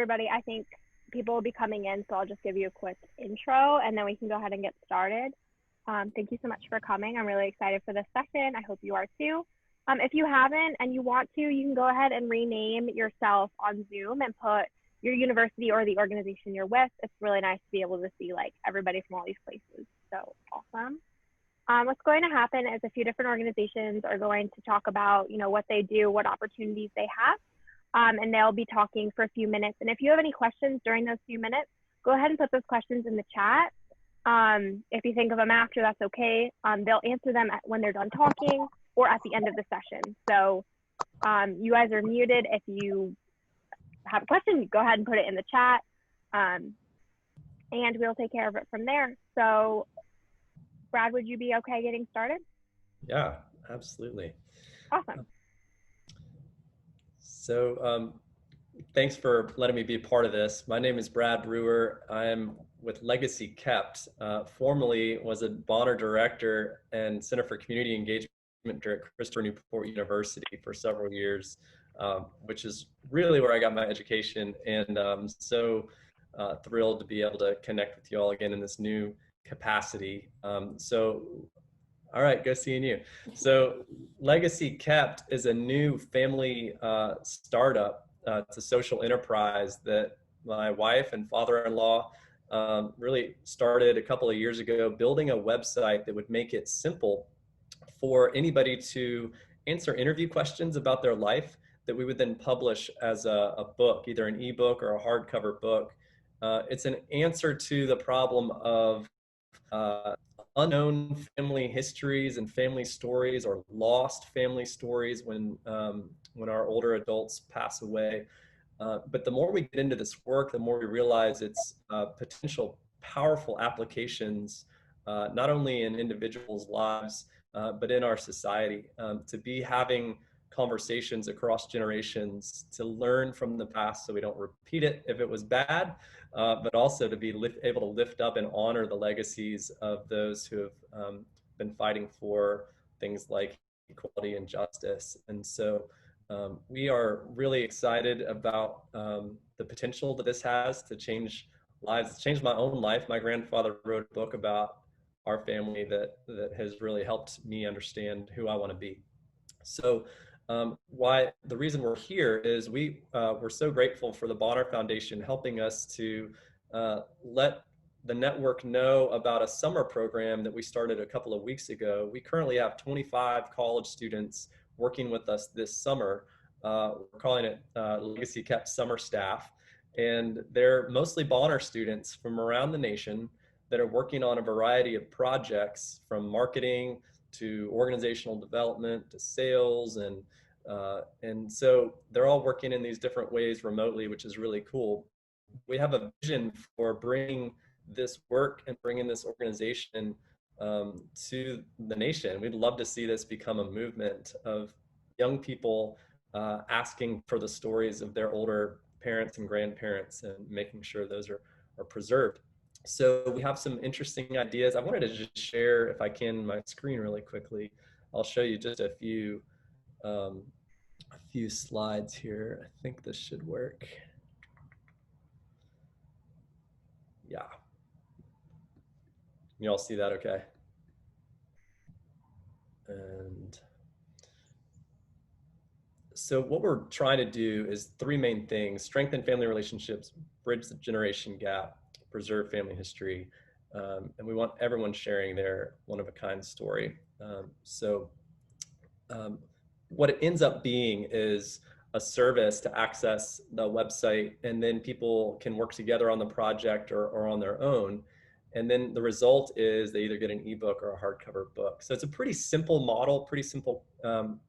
everybody. I think people will be coming in, so I'll just give you a quick intro and then we can go ahead and get started. Thank you so much for coming. I'm really excited for this session. I hope you are too. If you haven't and you want to, you can go ahead and rename yourself on Zoom and put your university or the organization you're with. It's really nice to be able to see like everybody from all these places. So awesome. What's going to happen is a few different organizations are going to talk about, what they do, what opportunities they have, and they'll be talking for a few minutes. And if you have any questions during those few minutes, go ahead and put those questions in the chat. If you think of them after, that's okay. They'll answer them when they're done talking or at the end of the session. So you guys are muted. If you have a question, go ahead and put it in the chat, and we'll take care of it from there. So Brad, would you be okay getting started? Yeah, absolutely. Awesome. So thanks for letting me be a part of this. My name is Brad Brewer. I'm with LegacyKept. Formerly was a Bonner Director and Center for Community Engagement at Christopher Newport University for several years, which is really where I got my education. And so thrilled to be able to connect with you all again in this new capacity. All right, good seeing you. So LegacyKept is a new family startup. It's a social enterprise that my wife and father-in-law really started a couple of years ago, building a website that would make it simple for anybody to answer interview questions about their life that we would then publish as a book, either an ebook or a hardcover book. It's an answer to the problem of unknown family histories and family stories, or lost family stories when our older adults pass away. But the more we get into this work, the more we realize its potential powerful applications, not only in individuals' lives, but in our society, to be having conversations across generations, to learn from the past so we don't repeat it if it was bad, but also to be able to lift up and honor the legacies of those who have been fighting for things like equality and justice. And so we are really excited about the potential that this has to change lives. It's changed my own life. My grandfather wrote a book about our family that has really helped me understand who I want to be. So why the reason we're here is we're so grateful for the Bonner Foundation helping us to let the network know about a summer program that we started a couple of weeks ago. We currently have 25 college students working with us this summer. We're calling it LegacyKept Summer Staff, and they're mostly Bonner students from around the nation that are working on a variety of projects, from marketing to organizational development to sales, and so they're all working in these different ways remotely, which is really cool. We have a vision for bringing this work and bringing this organization to the nation. We'd love to see this become a movement of young people asking for the stories of their older parents and grandparents and making sure those are preserved. So we have some interesting ideas. I wanted to just share, if I can, my screen really quickly. I'll show you just a few slides here. I think this should work. Yeah. You all see that okay? And so what we're trying to do is three main things: strengthen family relationships, bridge the generation gap, preserve family history, and we want everyone sharing their one-of-a-kind story. What it ends up being is a service to access the website, and then people can work together on the project or on their own. And then the result is they either get an ebook or a hardcover book. So it's a pretty simple model, pretty simple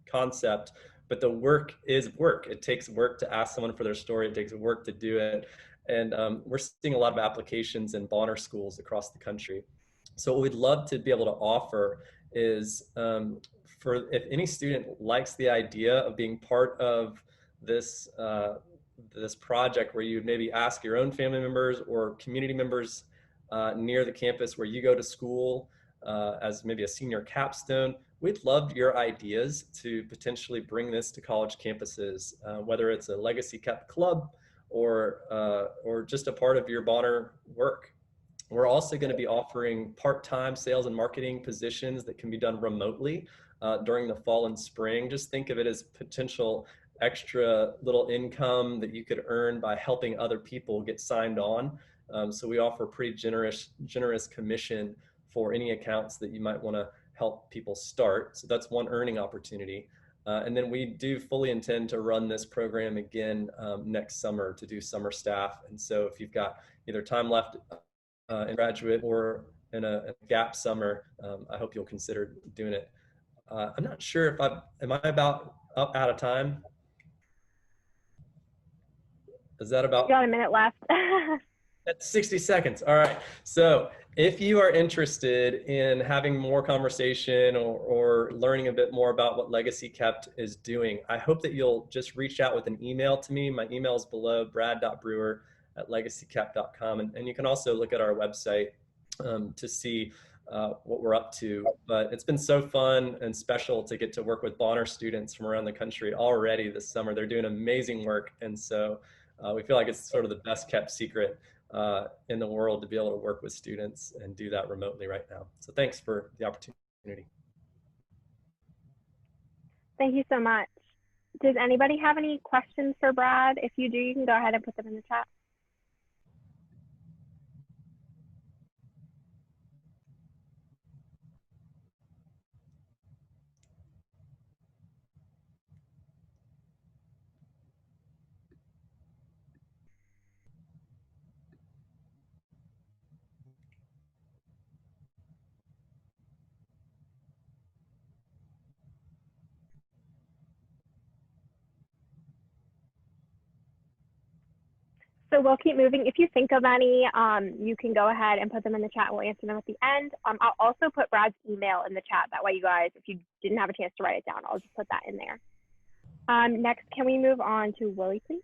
concept, but the work is work. It takes work to ask someone for their story. It takes work to do it. And we're seeing a lot of applications in Bonner schools across the country. So what we'd love to be able to offer is if any student likes the idea of being part of this this project, where you maybe ask your own family members or community members near the campus where you go to school as maybe a senior capstone, we'd love your ideas to potentially bring this to college campuses, whether it's a LegacyKept club or just a part of your Bonner work. We're also going to be offering part-time sales and marketing positions that can be done remotely during the fall and spring. Just think of it as potential extra little income that you could earn by helping other people get signed on. So we offer pretty generous commission for any accounts that you might want to help people start. So that's one earning opportunity. And then we do fully intend to run this program again next summer to do summer staff. And so if you've got either time left in graduate or in a gap summer, I hope you'll consider doing it. I'm not sure if am I about up out of time? Is that about? You got a minute left. That's 60 seconds. All right. So if you are interested in having more conversation or learning a bit more about what LegacyKept is doing, I hope that you'll just reach out with an email to me. My email is below, brad.brewer@legacykept.com. And you can also look at our website to see what we're up to. But it's been so fun and special to get to work with Bonner students from around the country already this summer. They're doing amazing work. And so we feel like it's sort of the best kept secret in the world to be able to work with students and do that remotely right now. So thanks for the opportunity. Thank you so much. Does anybody have any questions for Brad? If you do, you can go ahead and put them in the chat. So we'll keep moving. If you think of any, you can go ahead and put them in the chat. We'll answer them at the end. I'll also put Brad's email in the chat. That way you guys, if you didn't have a chance to write it down, I'll just put that in there. Next, can we move on to Willie, please?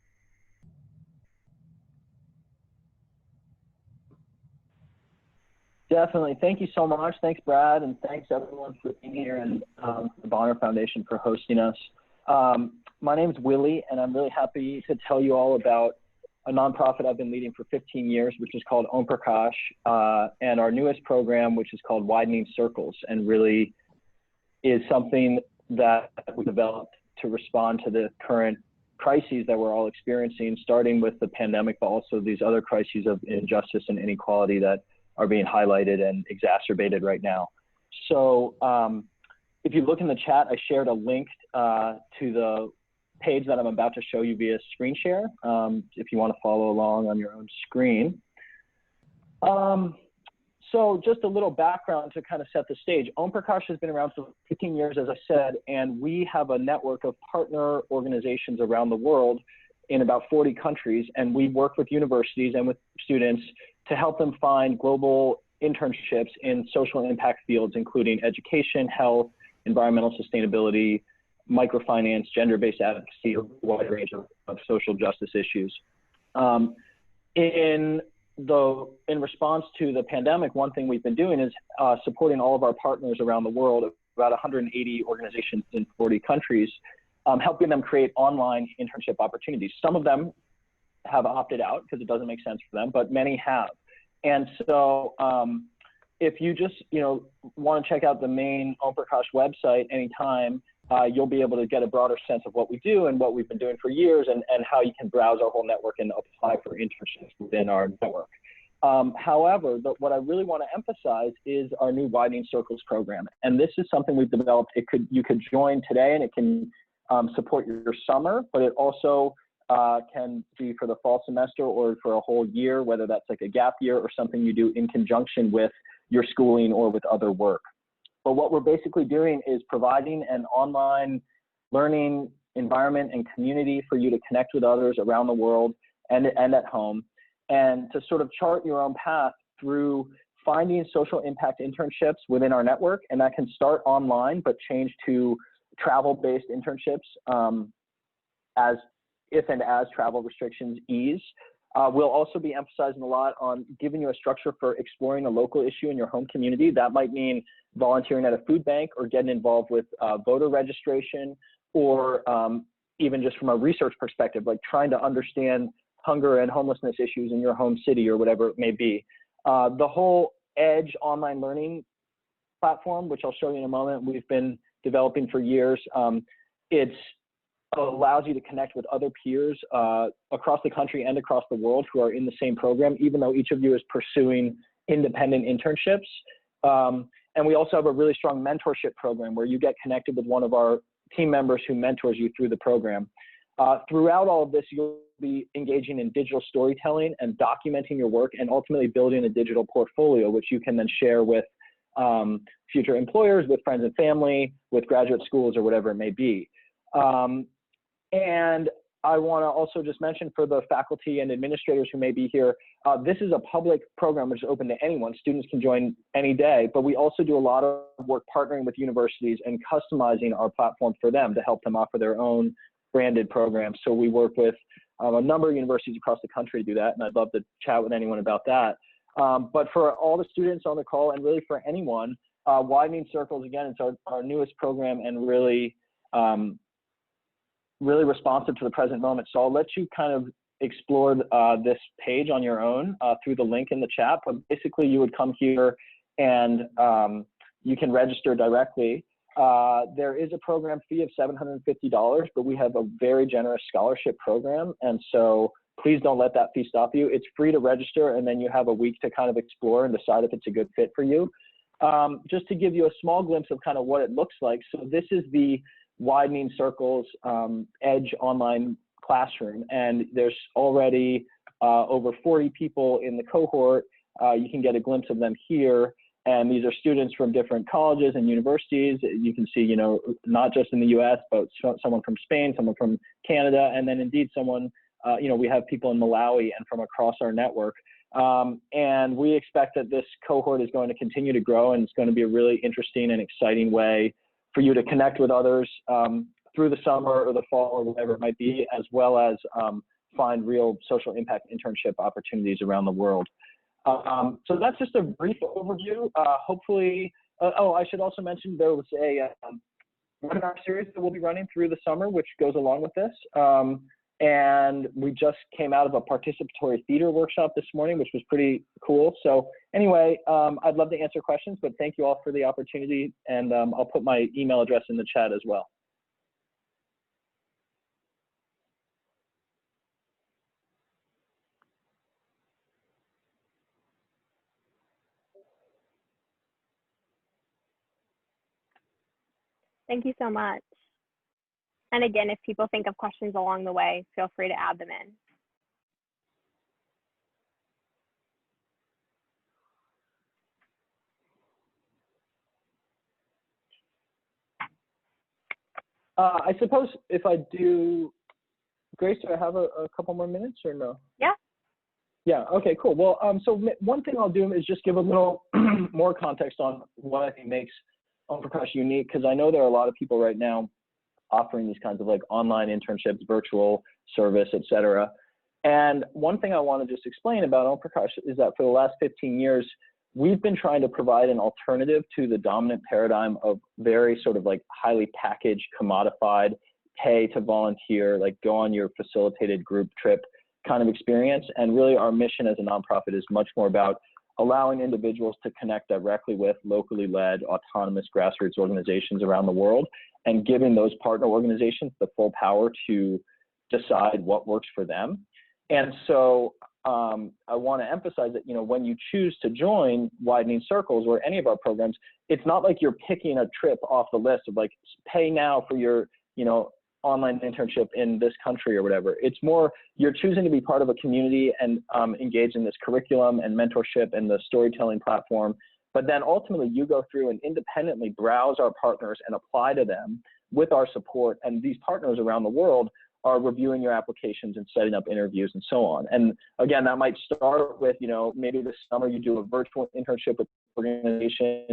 Definitely. Thank you so much. Thanks, Brad, and thanks everyone for being here and the Bonner Foundation for hosting us. My name is Willie, and I'm really happy to tell you all about a nonprofit I've been leading for 15 years, which is called Omprakesh, and our newest program, which is called Widening Circles, and really is something that we developed to respond to the current crises that we're all experiencing, starting with the pandemic, but also these other crises of injustice and inequality that are being highlighted and exacerbated right now. So if you look in the chat, I shared a link to the page that I'm about to show you via screen share, if you want to follow along on your own screen. So just a little background to kind of set the stage. Omprakesh has been around for 15 years, as I said, and we have a network of partner organizations around the world in about 40 countries, and we work with universities and with students to help them find global internships in social impact fields, including education, health, environmental sustainability, microfinance, gender-based advocacy, a wide range of social justice issues. In response to the pandemic, one thing we've been doing is supporting all of our partners around the world, about 180 organizations in 40 countries, helping them create online internship opportunities. Some of them have opted out because it doesn't make sense for them, but many have. And so if you just want to check out the main Omprakesh website anytime, you'll be able to get a broader sense of what we do and what we've been doing for years, and how you can browse our whole network and apply for internships within our network. However, what I really want to emphasize is our new Widening Circles program. And this is something we've developed. You could join today, and it can support your summer, but it also can be for the fall semester or for a whole year, whether that's like a gap year or something you do in conjunction with your schooling or with other work. But what we're basically doing is providing an online learning environment and community for you to connect with others around the world and at home, and to sort of chart your own path through finding social impact internships within our network. And that can start online, but change to travel-based internships if and as travel restrictions ease. We'll also be emphasizing a lot on giving you a structure for exploring a local issue in your home community. That might mean volunteering at a food bank, or getting involved with voter registration, or even just from a research perspective, like trying to understand hunger and homelessness issues in your home city or whatever it may be. The whole Edge online learning platform, which I'll show you in a moment, we've been developing for years. It allows you to connect with other peers across the country and across the world who are in the same program, even though each of you is pursuing independent internships. And we also have a really strong mentorship program where you get connected with one of our team members who mentors you through the program. Throughout all of this, you'll be engaging in digital storytelling and documenting your work and ultimately building a digital portfolio, which you can then share with future employers, with friends and family, with graduate schools or whatever it may be. And I want to also just mention for the faculty and administrators who may be here, this is a public program which is open to anyone. Students can join any day, but we also do a lot of work partnering with universities and customizing our platform for them to help them offer their own branded programs. So we work with a number of universities across the country to do that, and I'd love to chat with anyone about that. But for all the students on the call, and really for anyone, Widening Circles, again, it's our newest program and really, really responsive to the present moment. So I'll let you kind of explore this page on your own through the link in the chat. But basically, you would come here and you can register directly. There is a program fee of $750, but we have a very generous scholarship program. And so please don't let that fee stop you. It's free to register, and then you have a week to kind of explore and decide if it's a good fit for you. Just to give you a small glimpse of kind of what it looks like. So this is the Widening Circles Edge online classroom, and there's already over 40 people in the cohort. You can get a glimpse of them here. And these are students from different colleges and universities. You can see, you know, not just in the US, but someone from Spain, someone from Canada, and then indeed someone, you know, we have people in Malawi and from across our network. And we expect that this cohort is going to continue to grow, and it's going to be a really interesting and exciting way for you to connect with others through the summer or the fall or whatever it might be, as well as find real social impact internship opportunities around the world. So that's just a brief overview. Hopefully, oh, I should also mention there was a webinar series that we'll be running through the summer, which goes along with this. And we just came out of a participatory theater workshop this morning, which was pretty cool. So anyway, I'd love to answer questions, but thank you all for the opportunity. And I'll put my email address in the chat as well. Thank you so much. And again, if people think of questions along the way, feel free to add them in. I suppose if I do, Grace, do I have a couple more minutes or no? Yeah. Yeah, okay, cool. Well, so one thing I'll do is just give a little more context on what I think makes Omprakesh unique, because I know there are a lot of people right now offering these kinds of like online internships, virtual service, et cetera. And one thing I want to just explain about Omprakesh is that for the last 15 years, we've been trying to provide an alternative to the dominant paradigm of very sort of like highly packaged, commodified, pay to volunteer, like go on your facilitated group trip kind of experience. And really our mission as a nonprofit is much more about allowing individuals to connect directly with locally led, autonomous grassroots organizations around the world, and giving those partner organizations the full power to decide what works for them. And so I want to emphasize that, you know, when you choose to join Widening Circles or any of our programs, it's not like you're picking a trip off the list of like, pay now for your, you know, online internship in this country or whatever. It's more you're choosing to be part of a community and engage in this curriculum and mentorship and the storytelling platform. But then ultimately you go through and independently browse our partners and apply to them with our support. And these partners around the world are reviewing your applications and setting up interviews and so on. And again, that might start with, you know, maybe this summer you do a virtual internship with organization,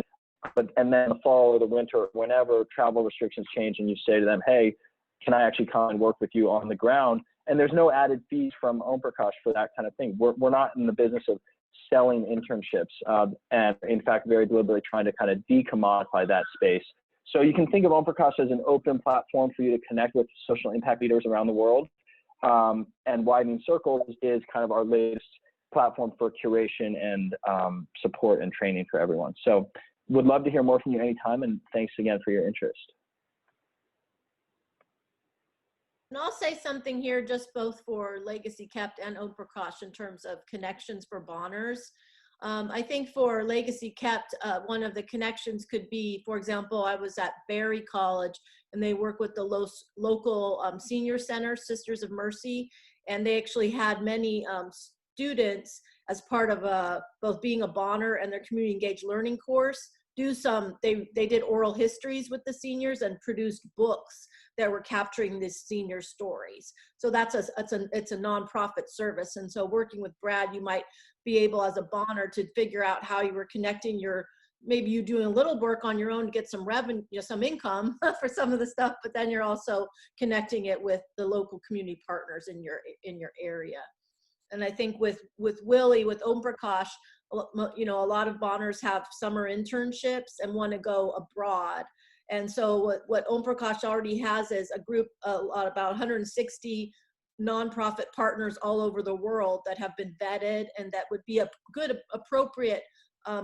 and then the fall or the winter, whenever travel restrictions change and you say to them, hey, can I actually come and work with you on the ground? And there's no added fees from Omprakesh for that kind of thing. We're not in the business of selling internships, and in fact, very deliberately trying to kind of decommodify that space. So you can think of Omprakesh as an open platform for you to connect with social impact leaders around the world. and Widening Circles is kind of our latest platform for curation and support and training for everyone. So would love to hear more from you anytime, and thanks again for your interest. And I'll say something here just both for LegacyKept and Omprakesh in terms of connections for Bonners. I think for LegacyKept, one of the connections could be, for example, I was at Berry College and they work with the local senior center, Sisters of Mercy, and they actually had many students as part of both being a Bonner and their community engaged learning course, they did oral histories with the seniors and produced books that were capturing these senior stories. So it's a nonprofit service. And so working with Brad, you might be able as a Bonner to figure out how you were connecting maybe you doing a little work on your own to get some revenue, some income for some of the stuff, but then you're also connecting it with the local community partners in your area. And I think with Willie, with Omprakesh, a lot of Bonners have summer internships and want to go abroad. And so what Omprakesh already has is a group, about 160 nonprofit partners all over the world that have been vetted and that would be a good, appropriate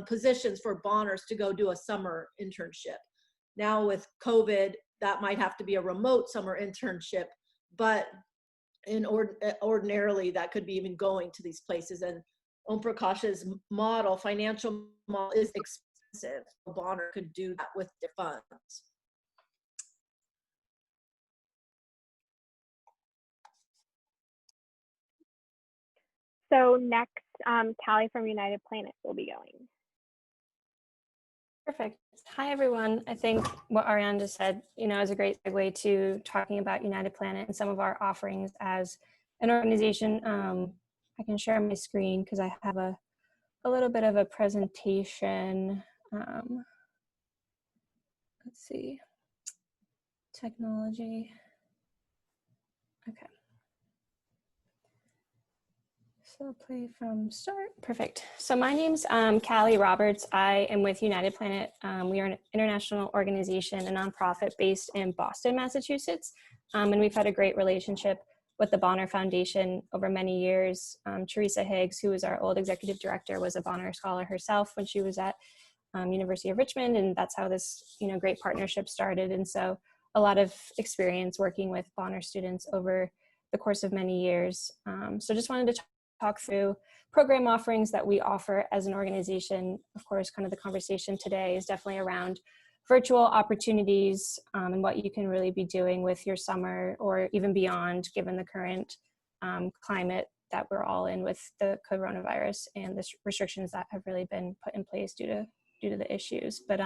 positions for Bonners to go do a summer internship. Now with COVID, that might have to be a remote summer internship, but ordinarily that could be even going to these places. And Omprakesh's financial model is expensive. Bonner could do that with their funds. So next, Callie from United Planet will be going. Perfect. Hi, everyone. I think what Ariane just said, is a great segue to talking about United Planet and some of our offerings as an organization. I can share my screen because I have a little bit of a presentation. Let's see. Technology. Okay. So play from start. Perfect. So my name's Callie Roberts. I am with United Planet. We are an international organization, a nonprofit based in Boston, Massachusetts. And we've had a great relationship with the Bonner Foundation over many years. Teresa Higgs, who was our old executive director, was a Bonner scholar herself when she was at University of Richmond. And that's how this great partnership started. And so a lot of experience working with Bonner students over the course of many years. So just wanted to talk through program offerings that we offer as an organization. Of course, kind of the conversation today is definitely around virtual opportunities and what you can really be doing with your summer or even beyond, given the current climate that we're all in with the coronavirus and the restrictions that have really been put in place due to the issues. But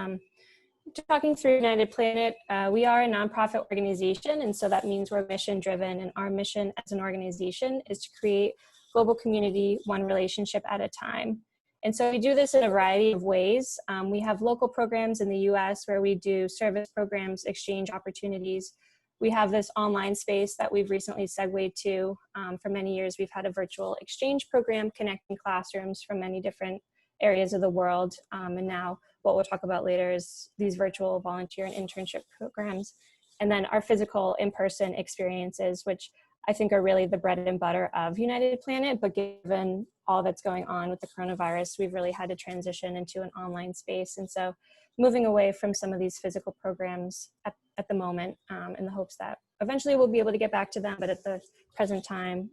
talking through United Planet, we are a nonprofit organization, and so that means we're mission driven, and our mission as an organization is to create global community one relationship at a time. And so we do this in a variety of ways. We have local programs in the US where we do service programs, exchange opportunities. We have this online space that we've recently segued to. For many years, we've had a virtual exchange program connecting classrooms from many different areas of the world. And now what we'll talk about later is these virtual volunteer and internship programs. And then our physical in-person experiences, which I think are really the bread and butter of United Planet, but given all that's going on with the coronavirus, we've really had to transition into an online space. And so moving away from some of these physical programs at the moment in the hopes that eventually we'll be able to get back to them, but at the present time,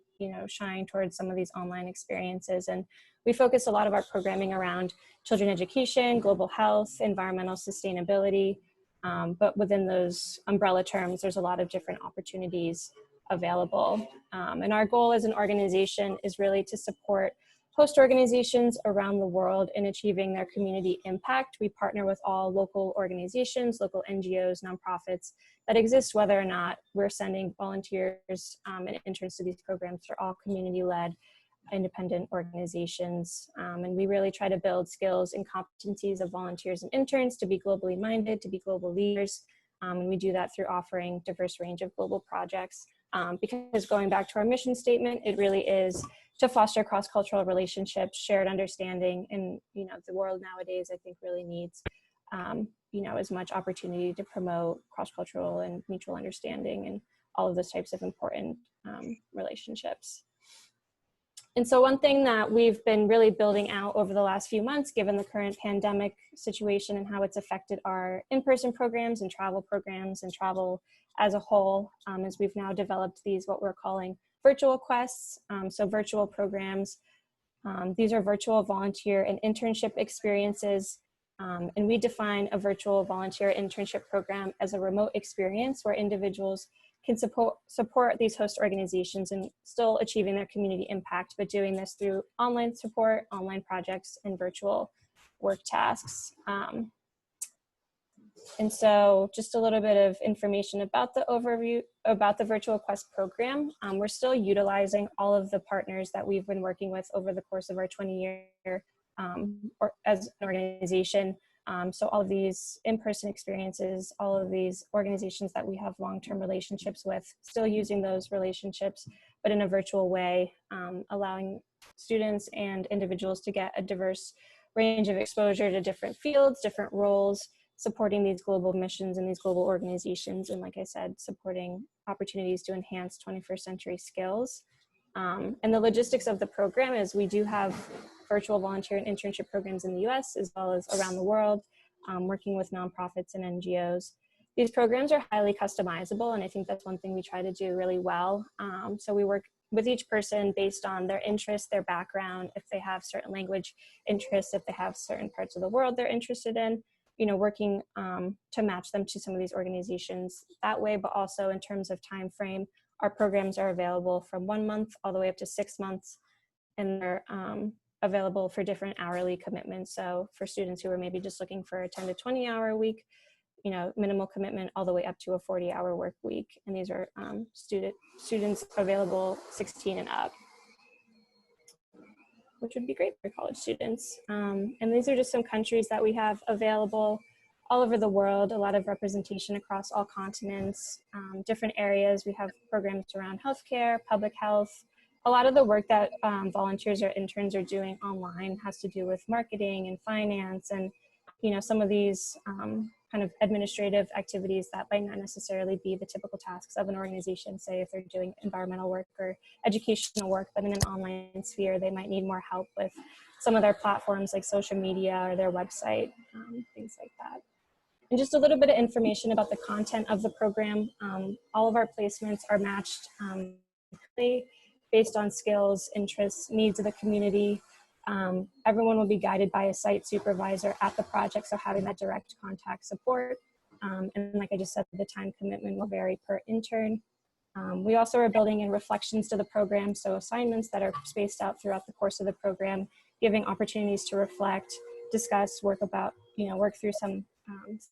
shying towards some of these online experiences. And we focus a lot of our programming around children education, global health, environmental sustainability, but within those umbrella terms, there's a lot of different opportunities available. And our goal as an organization is really to support host organizations around the world in achieving their community impact. We partner with all local organizations, local NGOs, nonprofits that exist, whether or not we're sending volunteers and interns to these programs. They're all community-led, independent organizations. And we really try to build skills and competencies of volunteers and interns to be globally minded, to be global leaders. And we do that through offering diverse range of global projects. Because going back to our mission statement, it really is to foster cross-cultural relationships, shared understanding, and the world nowadays I think really needs as much opportunity to promote cross-cultural and mutual understanding and all of those types of important relationships. And so one thing that we've been really building out over the last few months, given the current pandemic situation and how it's affected our in-person programs and travel as a whole, is we've now developed these, what we're calling virtual quests. So virtual programs. These are virtual volunteer and internship experiences. And we define a virtual volunteer internship program as a remote experience where individuals can support these host organizations and still achieving their community impact, but doing this through online support, online projects, and virtual work tasks. And so just a little bit of information about the overview about the Virtual Quest program. We're still utilizing all of the partners that we've been working with over the course of our 20-year as an organization. So all of these in-person experiences, all of these organizations that we have long-term relationships with, still using those relationships, but in a virtual way, allowing students and individuals to get a diverse range of exposure to different fields, different roles, supporting these global missions and these global organizations. And like I said, supporting opportunities to enhance 21st century skills. And the logistics of the program is we do have virtual volunteer and internship programs in the US as well as around the world, working with nonprofits and NGOs. These programs are highly customizable, and I think that's one thing we try to do really well. So we work with each person based on their interests, their background, if they have certain language interests, if they have certain parts of the world they're interested in, you know, working to match them to some of these organizations that way, but also in terms of time frame, our programs are available from 1 month all the way up to 6 months, and they're available for different hourly commitments. So for students who are maybe just looking for a 10 to 20 hour a week, you know, minimal commitment all the way up to a 40-hour work week. And these are students available 16 and up, which would be great for college students. And these are just some countries that we have available all over the world, a lot of representation across all continents, different areas. We have programs around healthcare, public health. A lot of the work that volunteers or interns are doing online has to do with marketing and finance, and you know, some of these kind of administrative activities that might not necessarily be the typical tasks of an organization. Say if they're doing environmental work or educational work, but in an online sphere, they might need more help with some of their platforms like social media or their website, things like that. And just a little bit of information about the content of the program. All of our placements are matched based on skills, interests, needs of the community. Everyone will be guided by a site supervisor at the project, so having that direct contact support. And like I just said, the time commitment will vary per intern. We also are building in reflections to the program, so assignments that are spaced out throughout the course of the program, giving opportunities to reflect, discuss, work through some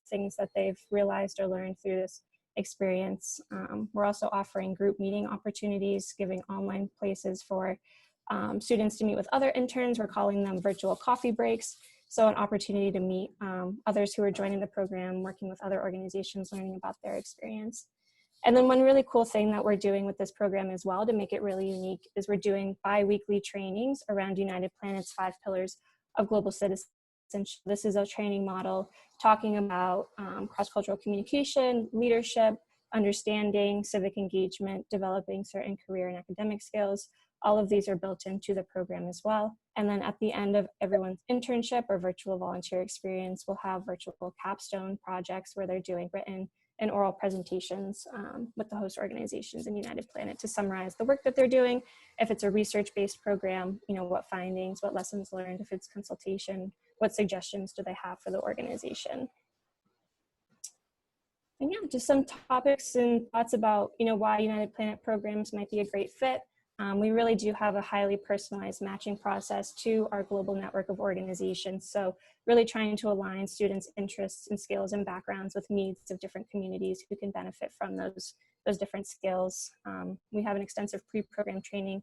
things that they've realized or learned through this experience. We're also offering group meeting opportunities, giving online places for students to meet with other interns. We're calling them virtual coffee breaks. So an opportunity to meet others who are joining the program, working with other organizations, learning about their experience. And then one really cool thing that we're doing with this program as well to make it really unique is we're doing bi-weekly trainings around United Planet's 5 pillars of global citizenship. This is a training model talking about cross-cultural communication, leadership, understanding, civic engagement, developing certain career and academic skills. All of these are built into the program as well. And then at the end of everyone's internship or virtual volunteer experience, we'll have virtual capstone projects where they're doing written and oral presentations with the host organizations in United Planet to summarize the work that they're doing. If it's a research-based program, you know, what findings, what lessons learned. If it's consultation, what suggestions do they have for the organization? And yeah, just some topics and thoughts about, you know, why United Planet programs might be a great fit. We really do have a highly personalized matching process to our global network of organizations. So really trying to align students' interests and skills and backgrounds with needs of different communities who can benefit from those different skills. We have an extensive pre-program training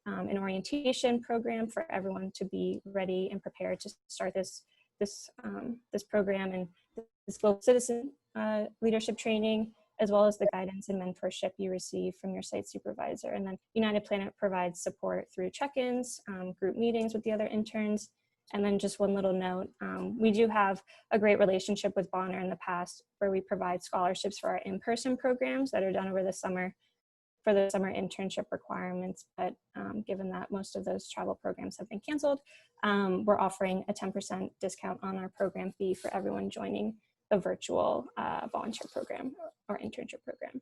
and orientation program for everyone to be ready and prepared to start this program and this global citizen leadership training, as well as the guidance and mentorship you receive from your site supervisor. And then United Planet provides support through check-ins, group meetings with the other interns. And then just one little note, we do have a great relationship with Bonner in the past where we provide scholarships for our in-person programs that are done over the summer. for the summer internship requirements, but given that most of those travel programs have been canceled, we're offering a 10% discount on our program fee for everyone joining the virtual volunteer program or internship program.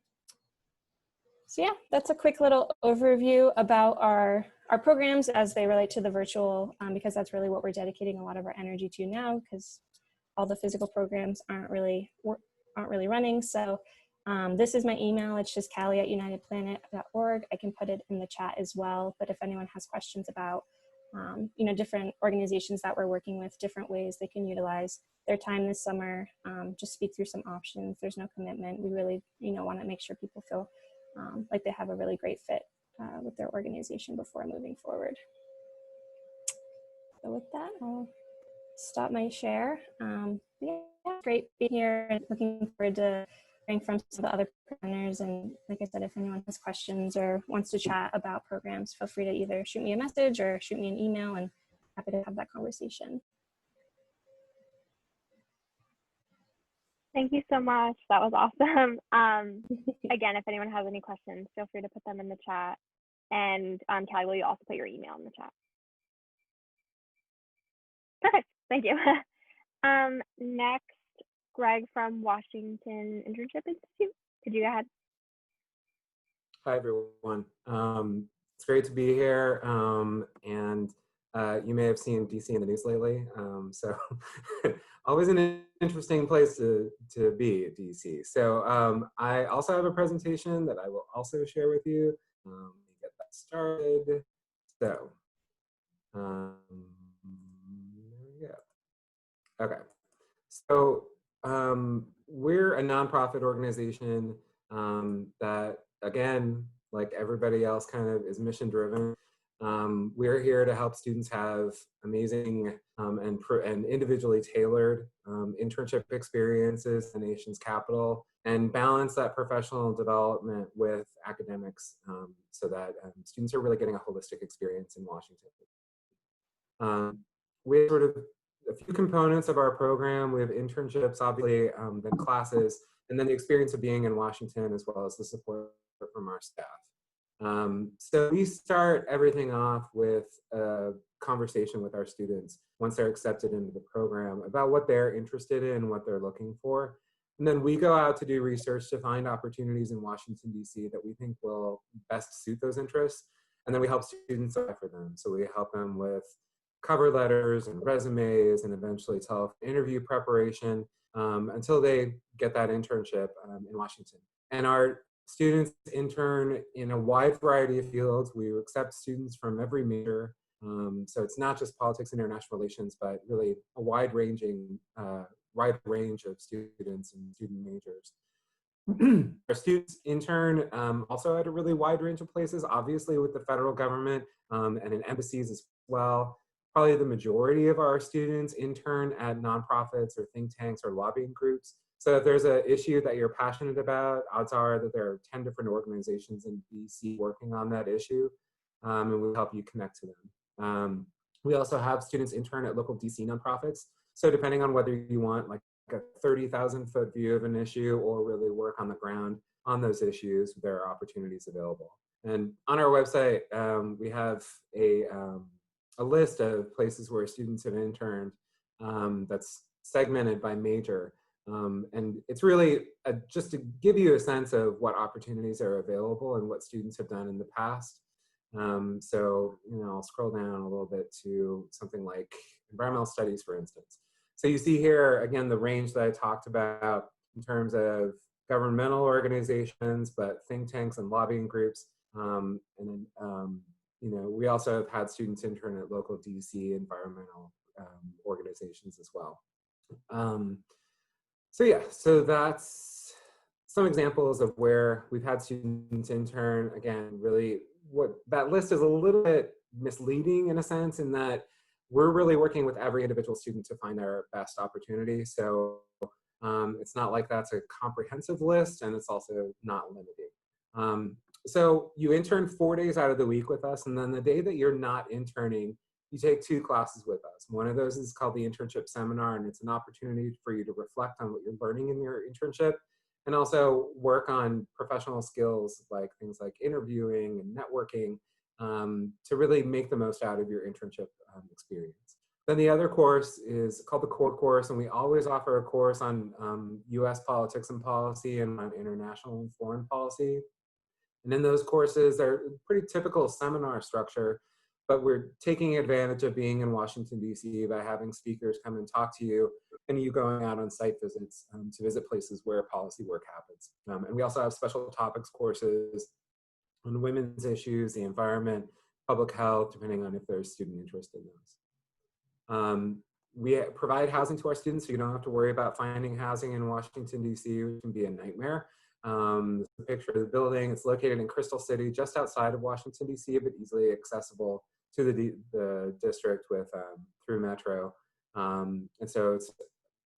So yeah, that's a quick little overview about our programs as they relate to the virtual, because that's really what we're dedicating a lot of our energy to now, because all the physical programs aren't really running. So this is my email. It's just callie@unitedplanet.org. I can put it in the chat as well. But if anyone has questions about, different organizations that we're working with, different ways they can utilize their time this summer, just speak through some options. There's no commitment. We really, want to make sure people feel like they have a really great fit with their organization before moving forward. So with that, I'll stop my share. Yeah, great being here and looking forward to hearing from some of the other presenters. And like I said, if anyone has questions or wants to chat about programs, feel free to either shoot me a message or shoot me an email, and happy to have that conversation. Thank you so much. That was awesome. Again, if anyone has any questions, feel free to put them in the chat. And Callie, will you also put your email in the chat? Perfect. Thank you. Next, Greg from Washington Internship Institute. Could you go ahead? Hi, everyone. It's great to be here. And you may have seen DC in the news lately. So always an interesting place to be at DC. So I also have a presentation that I will also share with you. Let me get that started. So there we go. Okay. So we're a nonprofit organization that, again, like everybody else, kind of is mission driven. We're here to help students have amazing and individually tailored internship experiences in the nation's capital, and balance that professional development with academics so that students are really getting a holistic experience in Washington. We have sort of a few components of our program. We have internships, obviously, then classes, and then the experience of being in Washington, as well as the support from our staff. So we start everything off with a conversation with our students once they're accepted into the program about what they're interested in, what they're looking for. And then we go out to do research to find opportunities in Washington, D.C. that we think will best suit those interests. And then we help students apply for them. So we help them with cover letters and resumes, and eventually interview preparation until they get that internship in Washington. And our students intern in a wide variety of fields. We accept students from every major. So it's not just politics and international relations, but really a wide range of students and student majors. Our students intern also at a really wide range of places, obviously with the federal government and in embassies as well. Probably the majority of our students intern at nonprofits or think tanks or lobbying groups. So if there's an issue that you're passionate about, odds are that there are 10 different organizations in DC working on that issue, and we'll help you connect to them. We also have students intern at local DC nonprofits. So depending on whether you want like a 30,000-foot view of an issue or really work on the ground on those issues, there are opportunities available. And on our website, we have a list of places where students have interned that's segmented by major. And it's really just to give you a sense of what opportunities are available and what students have done in the past. So, I'll scroll down a little bit to something like environmental studies, for instance. So you see here, again, the range that I talked about in terms of governmental organizations, but think tanks and lobbying groups. And then, we also have had students intern at local DC environmental organizations as well. So that's some examples of where we've had students intern. Again, really, what that list is a little bit misleading in a sense, in that we're really working with every individual student to find their best opportunity. So it's not like that's a comprehensive list, and it's also not limiting. So you intern 4 days out of the week with us, and then the day that you're not interning, you take 2 classes with us. One of those is called the Internship Seminar, and it's an opportunity for you to reflect on what you're learning in your internship and also work on professional skills like things like interviewing and networking to really make the most out of your internship experience. Then the other course is called the core course, and we always offer a course on US politics and policy and on international and foreign policy. And in those courses, they're pretty typical seminar structure, but we're taking advantage of being in Washington, D.C. by having speakers come and talk to you, and you going out on site visits to visit places where policy work happens. And we also have special topics courses on women's issues, the environment, public health, depending on if there's student interest in those. We provide housing to our students, so you don't have to worry about finding housing in Washington, D.C., which can be a nightmare. This is a picture of the building. It's located in Crystal City, just outside of Washington, D.C., but easily accessible to the district with through Metro. And so it's,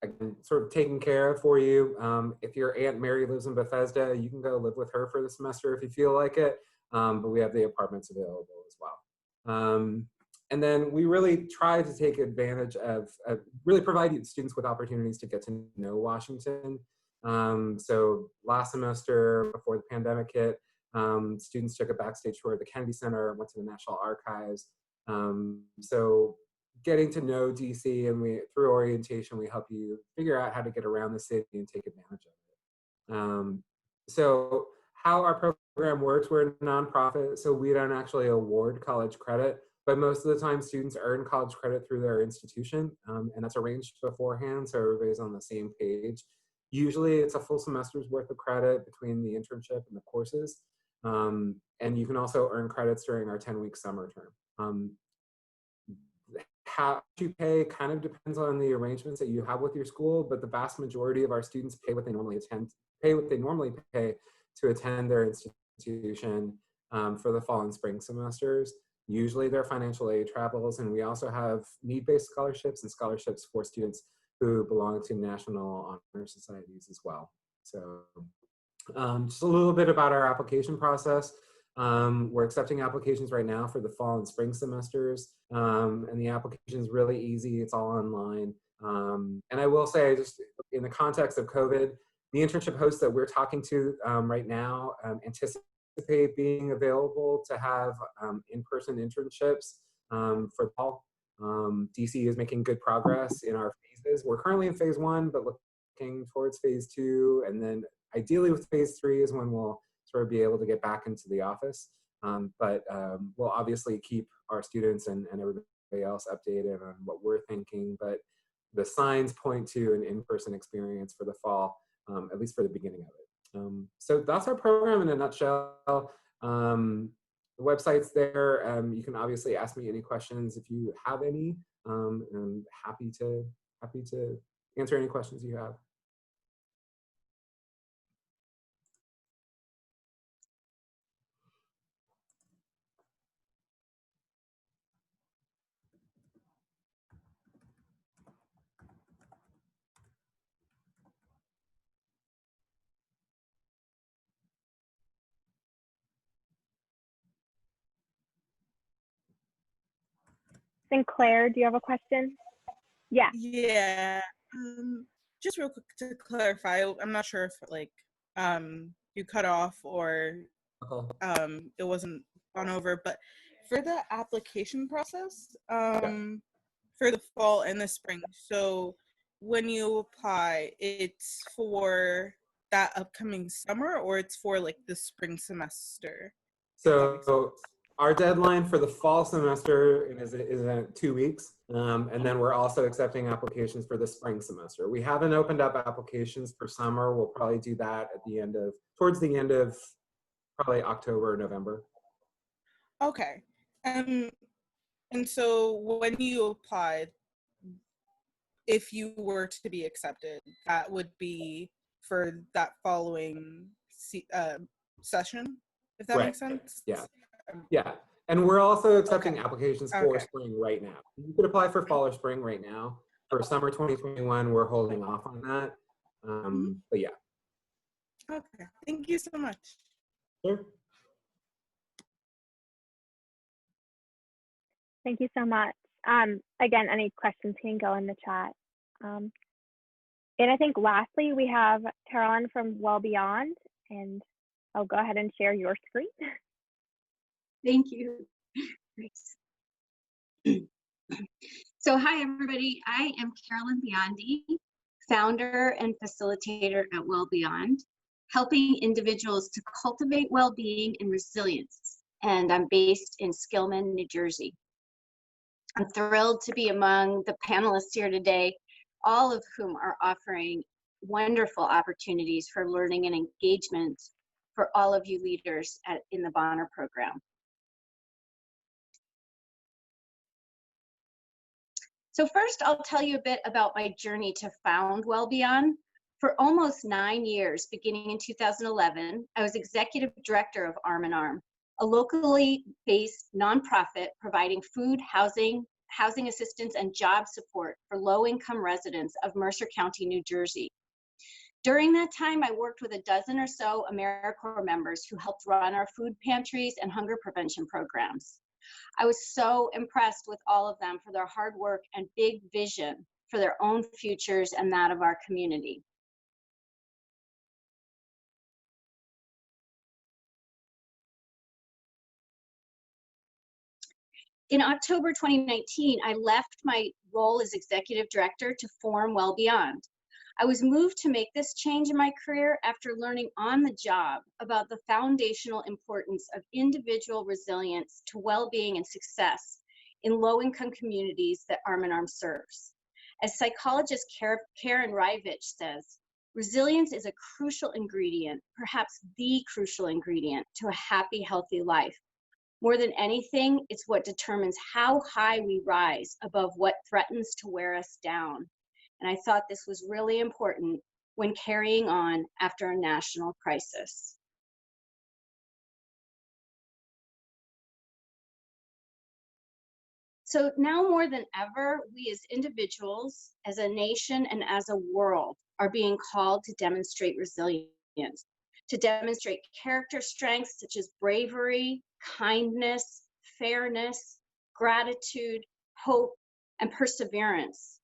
again, sort of taken care of for you. If your Aunt Mary lives in Bethesda, you can go live with her for the semester if you feel like it. But we have the apartments available as well. And then we really try to take advantage of really provide students with opportunities to get to know Washington. So last semester, before the pandemic hit, students took a backstage tour of the Kennedy Center, went to the National Archives. So getting to know DC, and through orientation, we help you figure out how to get around the city and take advantage of it. So how our program works, we're a nonprofit, so we don't actually award college credit, but most of the time students earn college credit through their institution, and that's arranged beforehand, so everybody's on the same page. Usually it's a full semester's worth of credit between the internship and the courses, and you can also earn credits during our 10-week summer term. How you pay kind of depends on the arrangements that you have with your school, but the vast majority of our students pay what they normally pay to attend their institution for the fall and spring semesters. Usually they're financial aid travels, and we also have need-based scholarships and scholarships for students who belong to national honor societies as well. So just a little bit about our application process. We're accepting applications right now for the fall and spring semesters, and the application is really easy. It's all online. And I will say, just in the context of COVID, the internship hosts that we're talking to right now anticipate being available to have in-person internships for the fall. DC is making good progress in our phases. We're currently in phase 1, but looking towards phase 2, and then ideally with phase 3 is when we'll sort of be able to get back into the office. But we'll obviously keep our students and everybody else updated on what we're thinking, but the signs point to an in-person experience for the fall, at least for the beginning of it. So that's our program in a nutshell. The website's there. You can obviously ask me any questions if you have any. I'm happy to answer any questions you have. Sinclair, do you have a question? Yeah. Yeah. Just real quick to clarify, I'm not sure if you cut off or it wasn't gone over, but for the application process for the fall and the spring, so when you apply, it's for that upcoming summer or it's for like the spring semester? So our deadline for the fall semester is in 2 weeks. And then we're also accepting applications for the spring semester. We haven't opened up applications for summer. We'll probably do that at towards the end of probably October or November. Okay. And so when you applied, if you were to be accepted, that would be for that following session, if that makes sense? Yeah. Yeah. And we're also accepting applications for spring right now. You could apply for fall or spring right now. For summer 2021, we're holding off on that. But yeah. Okay. Thank you so much. Sure. Thank you so much. Again, any questions can go in the chat. And I think lastly, we have Carolyn from WellBeyond, and I'll go ahead and share your screen. Thank you. So hi, everybody. I am Carolyn Biondi, founder and facilitator at WellBeyond, helping individuals to cultivate well-being and resilience. And I'm based in Skillman, New Jersey. I'm thrilled to be among the panelists here today, all of whom are offering wonderful opportunities for learning and engagement for all of you leaders in the Bonner program. So first, I'll tell you a bit about my journey to found WellBeyond. For almost 9 years, beginning in 2011, I was executive director of Arm & Arm, a locally based nonprofit providing food, housing assistance, and job support for low-income residents of Mercer County, New Jersey. During that time, I worked with a dozen or so AmeriCorps members who helped run our food pantries and hunger prevention programs. I was so impressed with all of them for their hard work and big vision for their own futures and that of our community. In October 2019, I left my role as executive director to form WellBeyond. I was moved to make this change in my career after learning on the job about the foundational importance of individual resilience to well-being and success in low-income communities that Arm & Arm serves. As psychologist Karen Rivich says, resilience is a crucial ingredient, perhaps the crucial ingredient, to a happy, healthy life. More than anything, it's what determines how high we rise above what threatens to wear us down. And I thought this was really important when carrying on after a national crisis. So now more than ever, we as individuals, as a nation, and as a world are being called to demonstrate resilience, to demonstrate character strengths such as bravery, kindness, fairness, gratitude, hope, and perseverance,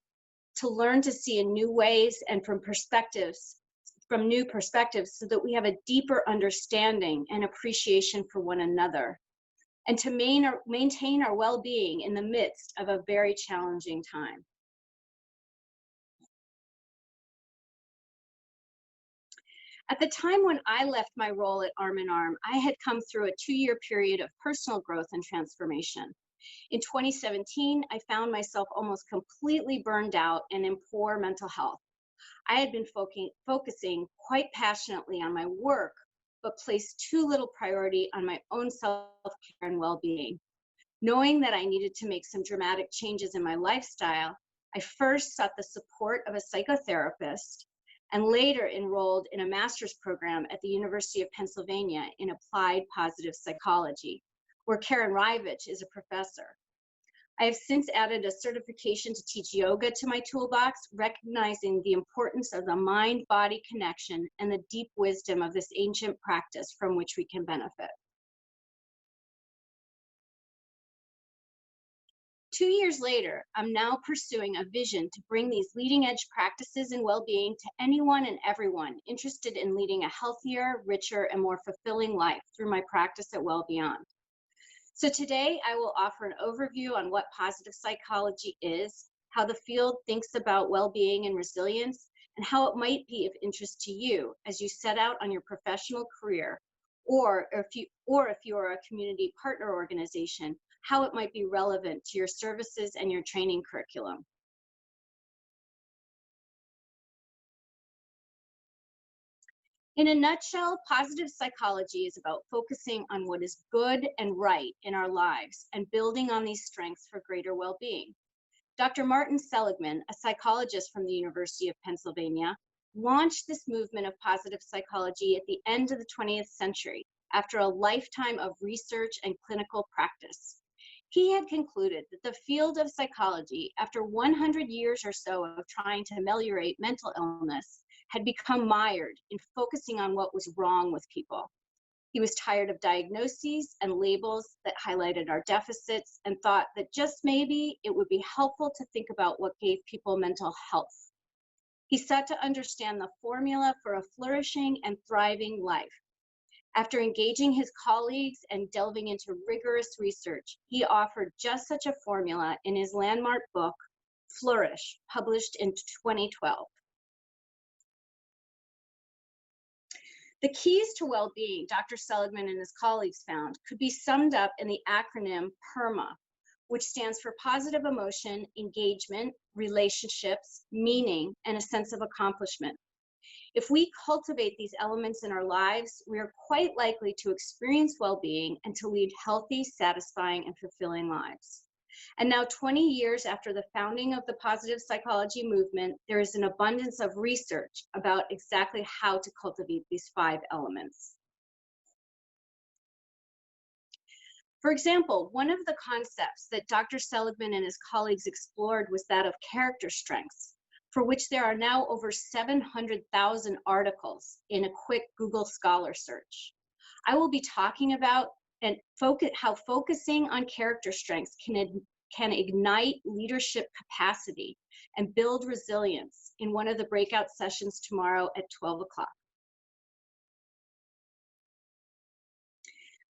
to learn to see in new ways and from new perspectives so that we have a deeper understanding and appreciation for one another, and to maintain our well-being in the midst of a very challenging time. At the time when I left my role at Arm & Arm, I had come through a 2-year period of personal growth and transformation. In 2017, I found myself almost completely burned out and in poor mental health. I had been focusing quite passionately on my work, but placed too little priority on my own self-care and well-being. Knowing that I needed to make some dramatic changes in my lifestyle, I first sought the support of a psychotherapist and later enrolled in a master's program at the University of Pennsylvania in applied positive psychology, where Karen Rivich is a professor. I have since added a certification to teach yoga to my toolbox, recognizing the importance of the mind-body connection and the deep wisdom of this ancient practice from which we can benefit. 2 years later, I'm now pursuing a vision to bring these leading-edge practices in well-being to anyone and everyone interested in leading a healthier, richer, and more fulfilling life through my practice at WellBeyond. So today, I will offer an overview on what positive psychology is, how the field thinks about well-being and resilience, and how it might be of interest to you as you set out on your professional career, or if you are a community partner organization, how it might be relevant to your services and your training curriculum. In a nutshell, positive psychology is about focusing on what is good and right in our lives and building on these strengths for greater well-being. Dr. Martin Seligman, a psychologist from the University of Pennsylvania, launched this movement of positive psychology at the end of the 20th century after a lifetime of research and clinical practice. He had concluded that the field of psychology, after 100 years or so of trying to ameliorate mental illness, had become mired in focusing on what was wrong with people. He was tired of diagnoses and labels that highlighted our deficits and thought that just maybe it would be helpful to think about what gave people mental health. He sought to understand the formula for a flourishing and thriving life. After engaging his colleagues and delving into rigorous research, he offered just such a formula in his landmark book, Flourish, published in 2012. The keys to well-being Dr. Seligman and his colleagues found could be summed up in the acronym PERMA, which stands for positive emotion, engagement, relationships, meaning, and a sense of accomplishment. If we cultivate these elements in our lives, we are quite likely to experience well-being and to lead healthy, satisfying, and fulfilling lives. And now, 20 years after the founding of the positive psychology movement, there is an abundance of research about exactly how to cultivate these 5 elements. For example, one of the concepts that Dr. Seligman and his colleagues explored was that of character strengths, for which there are now over 700,000 articles in a quick Google Scholar search. I will be talking about how focusing on character strengths can ignite leadership capacity and build resilience in one of the breakout sessions tomorrow at 12 o'clock.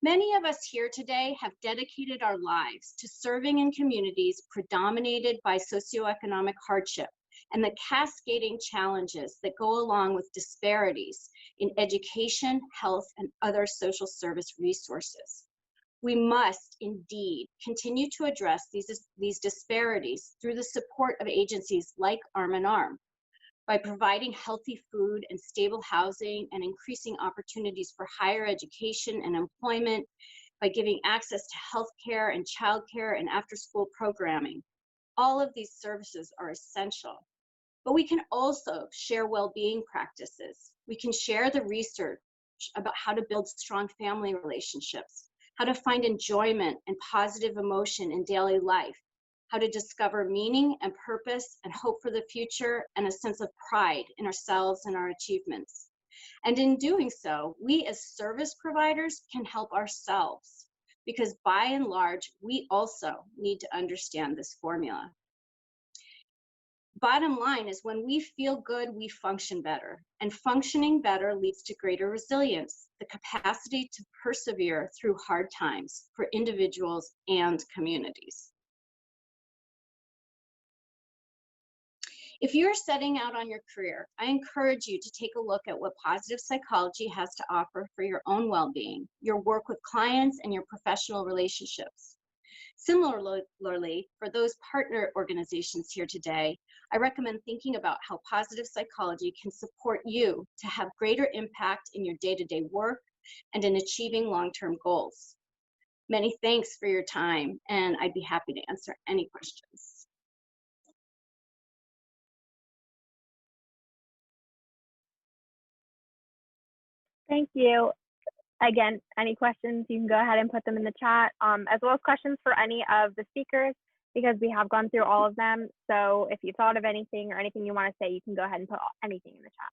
Many of us here today have dedicated our lives to serving in communities predominated by socioeconomic hardship and the cascading challenges that go along with disparities in education, health, and other social service resources. We must indeed continue to address these disparities through the support of agencies like Arm in Arm, by providing healthy food and stable housing and increasing opportunities for higher education and employment, by giving access to healthcare and childcare and after-school programming. All of these services are essential. But we can also share well-being practices. We can share the research about how to build strong family relationships, how to find enjoyment and positive emotion in daily life, how to discover meaning and purpose and hope for the future and a sense of pride in ourselves and our achievements. And in doing so, we as service providers can help ourselves, because by and large, we also need to understand this formula. Bottom line is, when we feel good, we function better, and functioning better leads to greater resilience, the capacity to persevere through hard times for individuals and communities. If you're setting out on your career, I encourage you to take a look at what positive psychology has to offer for your own well-being, your work with clients, and your professional relationships. Similarly, for those partner organizations here today, I recommend thinking about how positive psychology can support you to have greater impact in your day-to-day work and in achieving long-term goals. Many thanks for your time, and I'd be happy to answer any questions. Thank you. Again, any questions, you can go ahead and put them in the chat, as well as questions for any of the speakers, because we have gone through all of them. So if you thought of anything or anything you want to say, you can go ahead and put anything in the chat.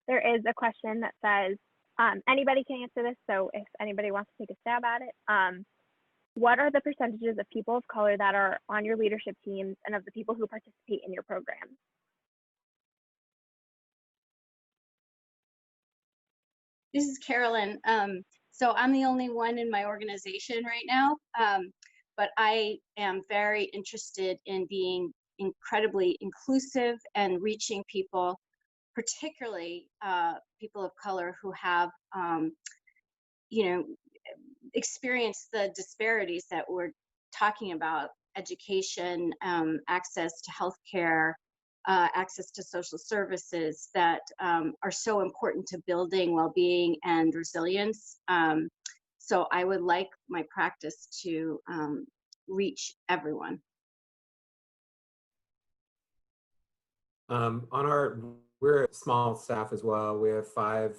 There is a question that says, anybody can answer this, so if anybody wants to take a stab at it, what are the percentages of people of color that are on your leadership teams and of the people who participate in your programs? This is Carolyn. So I'm the only one in my organization right now, but I am very interested in being incredibly inclusive and reaching people, particularly people of color who have, experienced the disparities that we're talking about: education, access to healthcare, access to social services that are so important to building well-being and resilience. So I would like my practice to reach everyone. We're a small staff as well. We have 5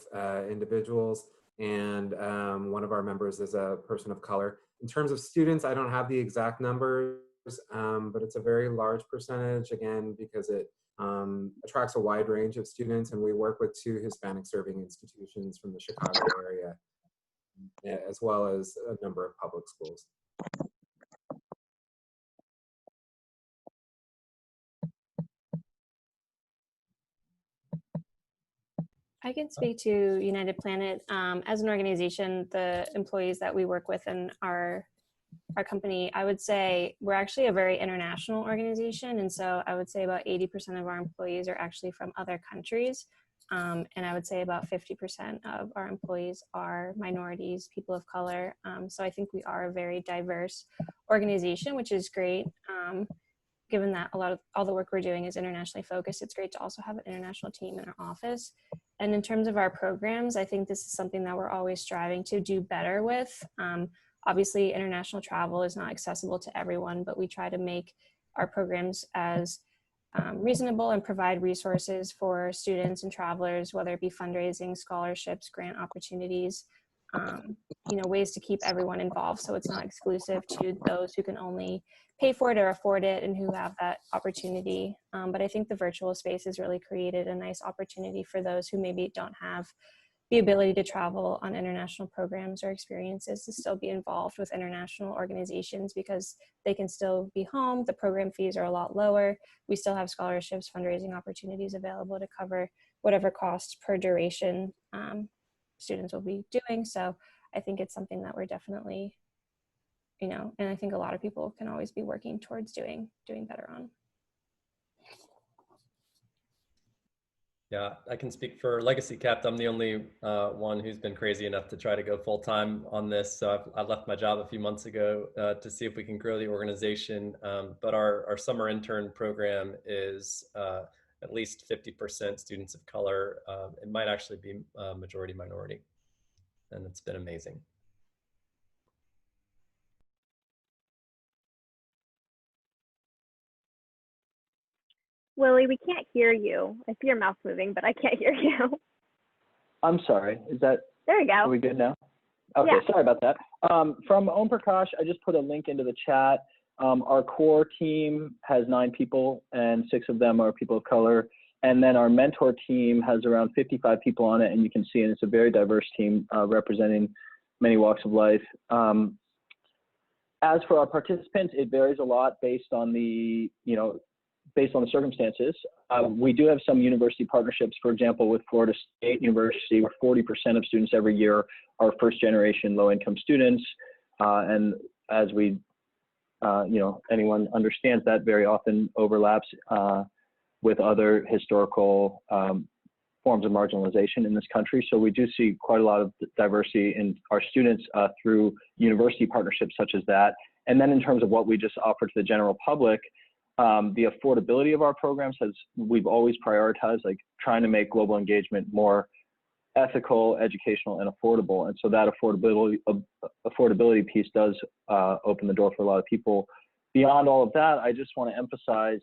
individuals, and one of our members is a person of color. In terms of students, I don't have the exact numbers, but it's a very large percentage, again, because it attracts a wide range of students, and we work with 2 Hispanic serving institutions from the Chicago area, as well as a number of public schools. I can speak to United Planet. As an organization, the employees that we work with in our company, I would say we're actually a very international organization. And so I would say about 80% of our employees are actually from other countries. And I would say about 50% of our employees are minorities, people of color. So I think we are a very diverse organization, which is great. Given that all the work we're doing is internationally focused, it's great to also have an international team in our office. And in terms of our programs, I think this is something that we're always striving to do better with. Obviously, international travel is not accessible to everyone, but we try to make our programs as reasonable and provide resources for students and travelers, whether it be fundraising, scholarships, grant opportunities, ways to keep everyone involved, so it's not exclusive to those who can only pay for it or afford it and who have that opportunity. But I think the virtual space has really created a nice opportunity for those who maybe don't have the ability to travel on international programs or experiences to still be involved with international organizations, because they can still be home. The program fees are a lot lower. We still have scholarships, fundraising opportunities available to cover whatever cost per duration students will be doing. So I think it's something that we're definitely, and I think a lot of people can always be working towards doing better on. Yeah, I can speak for LegacyKept. I'm the only one who's been crazy enough to try to go full-time on this. So I left my job a few months ago to see if we can grow the organization. But our summer intern program is at least 50% students of color. It might actually be majority minority. And it's been amazing. Willie, we can't hear you. I see your mouth moving, but I can't hear you. I'm sorry. Is that? There we go. Are we good now? Okay, yeah. Sorry about that. From Omprakesh, I just put a link into the chat. Our core team has 9 people, and 6 of them are people of color. And then our mentor team has around 55 people on it, and you can see, and it's a very diverse team representing many walks of life. As for our participants, it varies a lot based on the, based on the circumstances. We do have some university partnerships, for example, with Florida State University, where 40% of students every year are first-generation low-income students. And as we, anyone understands, that very often overlaps with other historical forms of marginalization in this country. So we do see quite a lot of diversity in our students through university partnerships such as that. And then in terms of what we just offer to the general public, the affordability of our programs we've always prioritized, like trying to make global engagement more ethical, educational, and affordable. And so that affordability piece does open the door for a lot of people. Beyond all of that, I just want to emphasize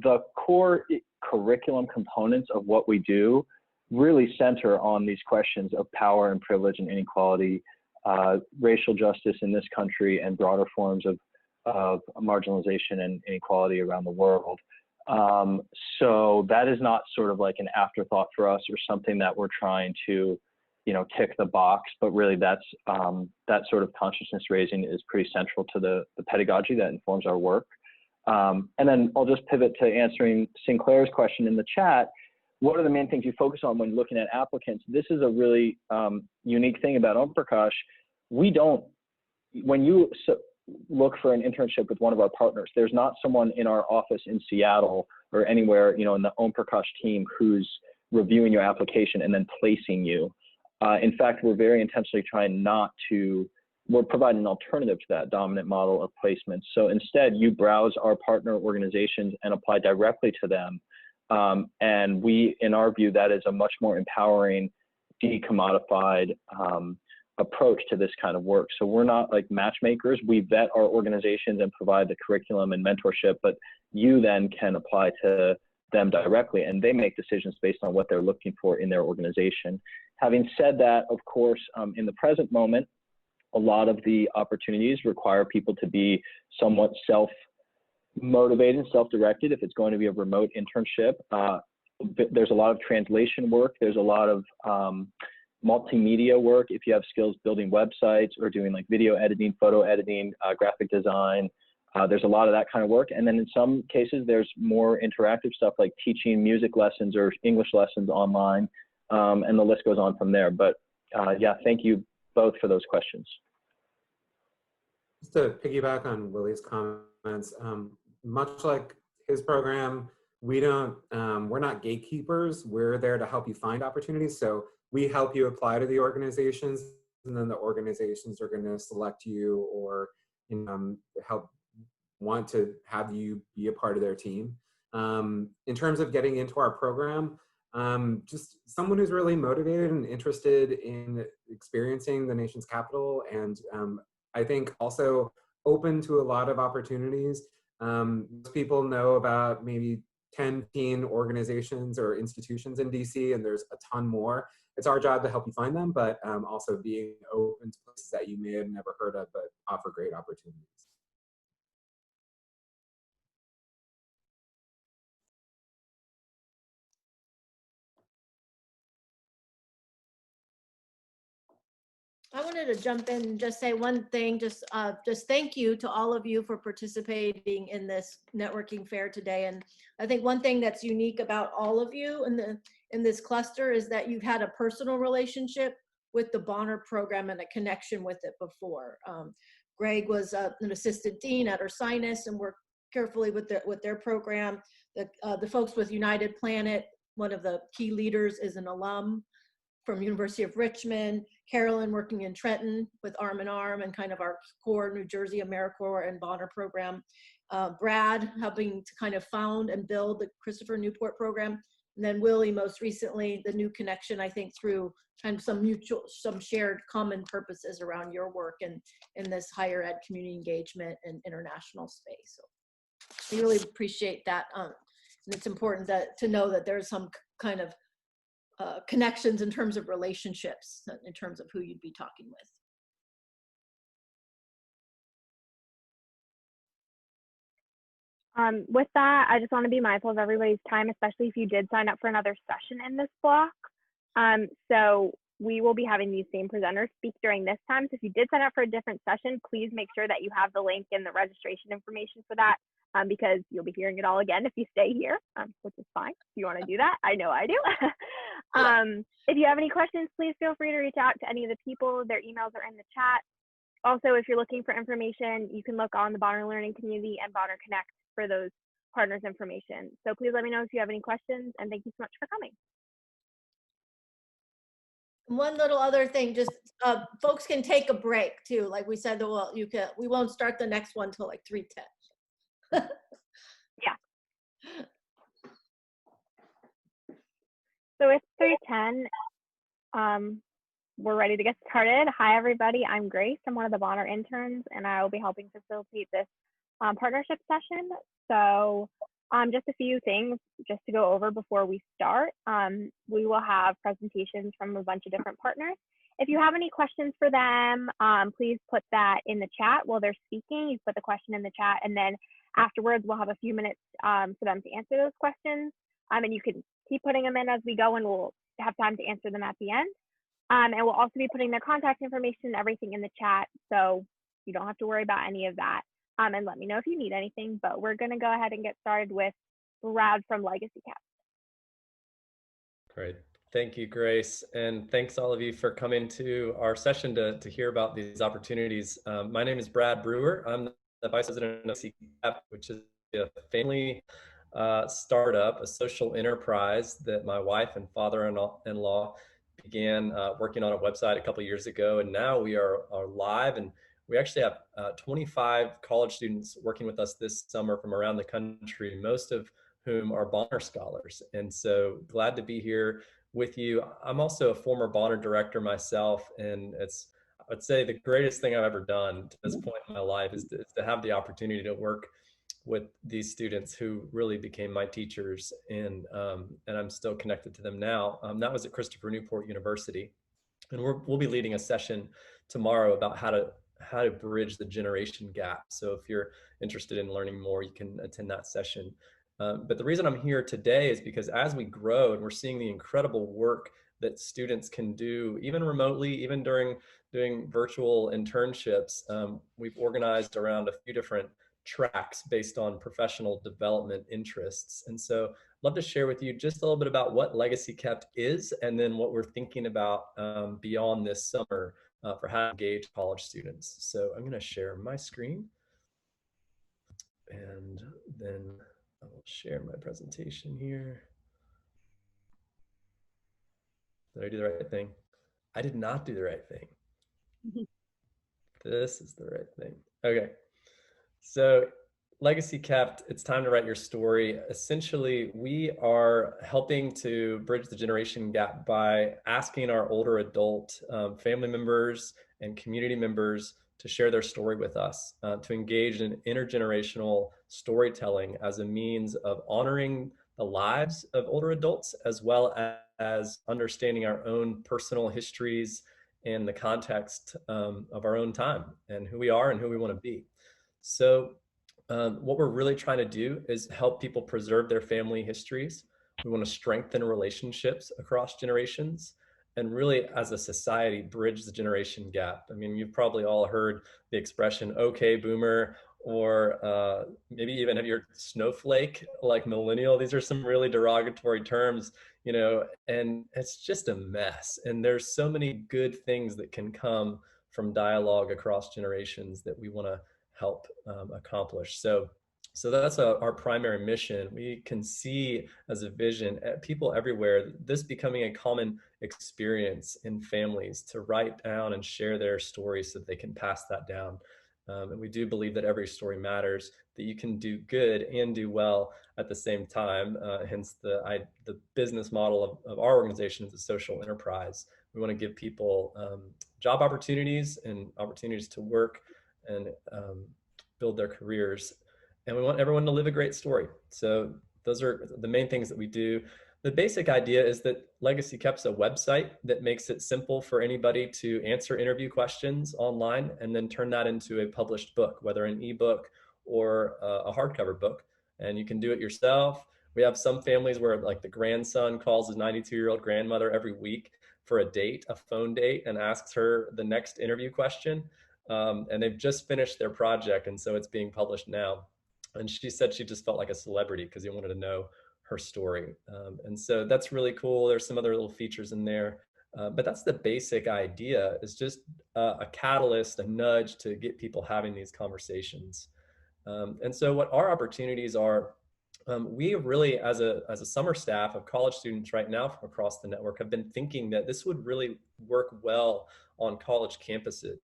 the core curriculum components of what we do really center on these questions of power and privilege and inequality, racial justice in this country, and broader forms of marginalization and inequality around the world. So that is not sort of like an afterthought for us or something that we're trying to, tick the box, but really that sort of consciousness raising is pretty central to the pedagogy that informs our work. And then I'll just pivot to answering Sinclair's question in the chat. What are the main things you focus on when looking at applicants? This is a really unique thing about Omprakesh. When you look for an internship with one of our partners, there's not someone in our office in Seattle or anywhere, in the Omprakesh team who's reviewing your application and then placing you. In fact, we're very intentionally trying we're providing an alternative to that dominant model of placements. So instead, you browse our partner organizations and apply directly to them. And in our view, that is a much more empowering, decommodified approach to this kind of work. So we're not like matchmakers. We vet our organizations and provide the curriculum and mentorship, but you then can apply to them directly, and they make decisions based on what they're looking for in their organization. Having said that, of course, in the present moment, a lot of the opportunities require people to be somewhat self-motivated, self-directed. If it's going to be a remote internship, there's a lot of translation work. There's a lot of multimedia work. If you have skills building websites or doing like video editing, photo editing, graphic design, there's a lot of that kind of work. And then in some cases, there's more interactive stuff like teaching music lessons or English lessons online, and the list goes on from there. But yeah, thank you both for those questions. Just to piggyback on Willie's comments, much like his program, we're not gatekeepers. We're there to help you find opportunities. So we help you apply to the organizations, and then the organizations are going to select you or help want to have you be a part of their team. In terms of getting into our program, just someone who's really motivated and interested in experiencing the nation's capital, and I think also open to a lot of opportunities. Most people know about maybe 10 organizations or institutions in DC, and there's a ton more. It's our job to help you find them, but also being open to places that you may have never heard of, but offer great opportunities. I wanted to jump in and just say one thing, just thank you to all of you for participating in this networking fair today. And I think one thing that's unique about all of you in this cluster is that you've had a personal relationship with the Bonner program and a connection with it before. Greg was an assistant dean at Ursinus and worked carefully with their program. The folks with United Planet, one of the key leaders is an alum from University of Richmond. Carolyn working in Trenton with Arm in Arm and kind of our core New Jersey AmeriCorps and Bonner program. Brad helping to kind of found and build the Christopher Newport program. And then Willie, most recently, the new connection, I think, through kind of some shared common purposes around your work and in this higher ed community engagement and international space. So we really appreciate that. And it's important to know that there's some kind of connections in terms of relationships, in terms of who you'd be talking with. With that, I just want to be mindful of everybody's time, especially if you did sign up for another session in this block. So we will be having these same presenters speak during this time. So if you did sign up for a different session, please make sure that you have the link and the registration information for that, because you'll be hearing it all again if you stay here, which is fine if you want to do that. I know I do. If you have any questions, please feel free to reach out to any of the people. Their emails are in the chat. Also, if you're looking for information, you can look on the Bonner Learning Community and Bonner Connect for those partners' information. So please let me know if you have any questions, and thank you so much for coming. One little other thing, just folks can take a break too. Like we said, well, we won't start the next one till like 3:10. Yeah. So it's 3:10. We're ready to get started. Hi, everybody. I'm Grace. I'm one of the Bonner interns, and I will be helping facilitate this partnership session. So just a few things just to go over before we start. We will have presentations from a bunch of different partners. If you have any questions for them, please put that in the chat while they're speaking. You put the question in the chat, and then afterwards we'll have a few minutes for them to answer those questions. And you can keep putting them in as we go, and we'll have time to answer them at the end. And we'll also be putting their contact information and everything in the chat, so you don't have to worry about any of that. And let me know if you need anything, but we're going to go ahead and get started with Brad from LegacyKept. Great. Thank you, Grace. And thanks all of you for coming to our session to hear about these opportunities. My name is Brad Brewer. I'm the Vice President of LegacyKept, which is a family startup, a social enterprise that my wife and father-in-law began working on a website a couple of years ago. And now we are live, and we actually have 25 college students working with us this summer from around the country, most of whom are Bonner scholars. And so glad to be here with you. I'm also a former Bonner director myself, and I'd say the greatest thing I've ever done to this point in my life is to have the opportunity to work with these students who really became my teachers, and I'm still connected to them now. That was at Christopher Newport University. And we'll be leading a session tomorrow about how to bridge the generation gap. So if you're interested in learning more, you can attend that session. But the reason I'm here today is because as we grow and we're seeing the incredible work that students can do, even remotely, even during doing virtual internships, we've organized around a few different tracks based on professional development interests. And so I'd love to share with you just a little bit about what LegacyKept is, and then what we're thinking about beyond this summer for how to engage college students. So I'm going to share my screen, and then I will share my presentation here. Did I do the right thing? I did not do the right thing. This is the right thing. Okay. So LegacyKept, it's time to write your story. Essentially, we are helping to bridge the generation gap by asking our older adult family members and community members to share their story with us, to engage in intergenerational storytelling as a means of honoring the lives of older adults, as well as understanding our own personal histories and the context of our own time and who we are and who we want to be. So what we're really trying to do is help people preserve their family histories. We want to strengthen relationships across generations, and really, as a society, bridge the generation gap. I mean, you've probably all heard the expression, okay, boomer, or maybe even have your snowflake, like millennial. These are some really derogatory terms, you know, and it's just a mess. And there's so many good things that can come from dialogue across generations that we want to help accomplish. So that's our primary mission. We can see as a vision people everywhere, this becoming a common experience in families to write down and share their stories so that they can pass that down. And we do believe that every story matters, that you can do good and do well at the same time. Hence the business model of our organization is a social enterprise. We want to give people job opportunities and opportunities to work and build their careers. And we want everyone to live a great story. So those are the main things that we do. The basic idea is that LegacyKept's a website that makes it simple for anybody to answer interview questions online and then turn that into a published book, whether an ebook or a hardcover book. And you can do it yourself. We have some families where like the grandson calls his 92-year-old grandmother every week for a date, a phone date, and asks her the next interview question. And they've just finished their project, and so it's being published now. And she said she just felt like a celebrity because he wanted to know her story. And so that's really cool. There's some other little features in there. But that's the basic idea, is just a catalyst, a nudge to get people having these conversations. And so what our opportunities are, we really, as a summer staff of college students right now from across the network, have been thinking that this would really work well on college campuses,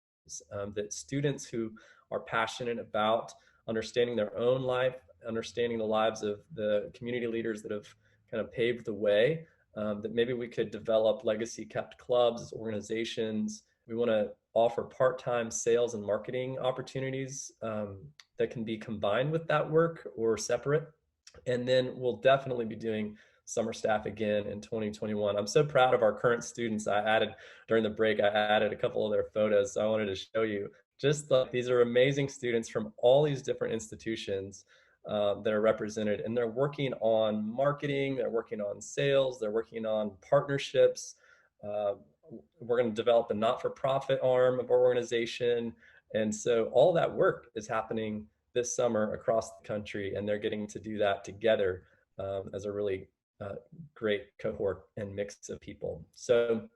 that students who are passionate about understanding their own life, understanding the lives of the community leaders that have kind of paved the way, that maybe we could develop LegacyKept clubs, organizations. We want to offer part-time sales and marketing opportunities that can be combined with that work or separate. And then we'll definitely be doing summer staff again in 2021. I'm so proud of our current students. During the break, I added a couple of their photos. So I wanted to show you just these are amazing students from all these different institutions that are represented, and they're working on marketing, they're working on sales, they're working on partnerships. We're going to develop a not-for-profit arm of our organization. And so all that work is happening this summer across the country, and they're getting to do that together as a really great cohort and mix of people. So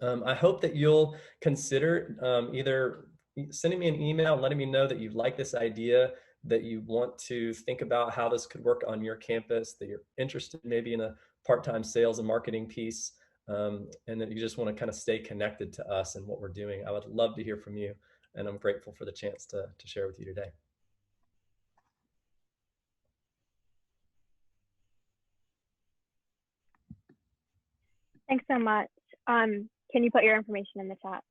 I hope that you'll consider either sending me an email, letting me know that you like this idea, that you want to think about how this could work on your campus, that you're interested maybe in a part-time sales and marketing piece, and that you just want to kind of stay connected to us and what we're doing. I would love to hear from you, and I'm grateful for the chance to share with you today. Thanks so much. Can you put your information in the chat?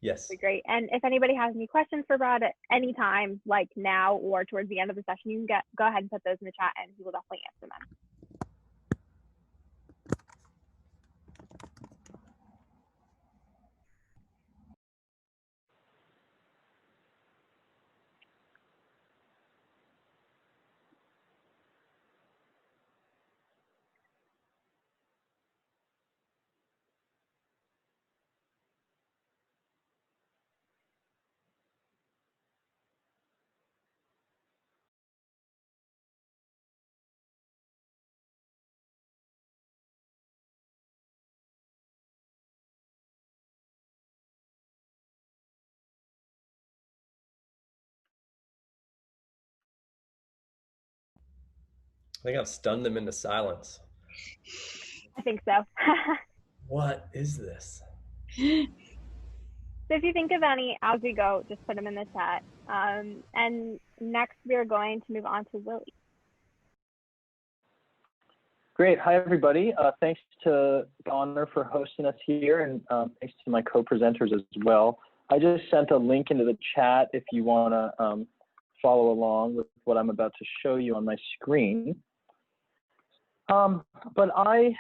Yes. That'd be great. And if anybody has any questions for Brad at any time, like now or towards the end of the session, you can go ahead and put those in the chat, and he will definitely answer them. I think I've stunned them into silence. I think so. What is this? So if you think of any as we go, just put them in the chat. And next we are going to move on to Willie. Great. Hi, everybody. Thanks to Donner for hosting us here, and thanks to my co-presenters as well. I just sent a link into the chat if you want to follow along with what I'm about to show you on my screen. But I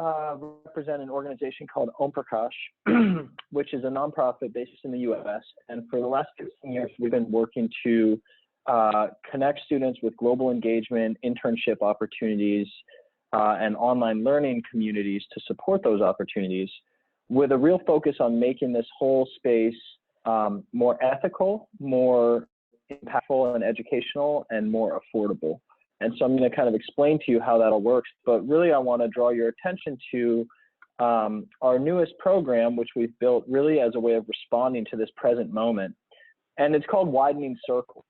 represent an organization called Omprakesh, which is a nonprofit based in the US. And for the last 15 years, we've been working to connect students with global engagement, internship opportunities, and online learning communities to support those opportunities, with a real focus on making this whole space more ethical, more impactful and educational, and more affordable. And so I'm going to kind of explain to you how that all works, but really I want to draw your attention to our newest program, which we've built really as a way of responding to this present moment. And it's called Widening Circles.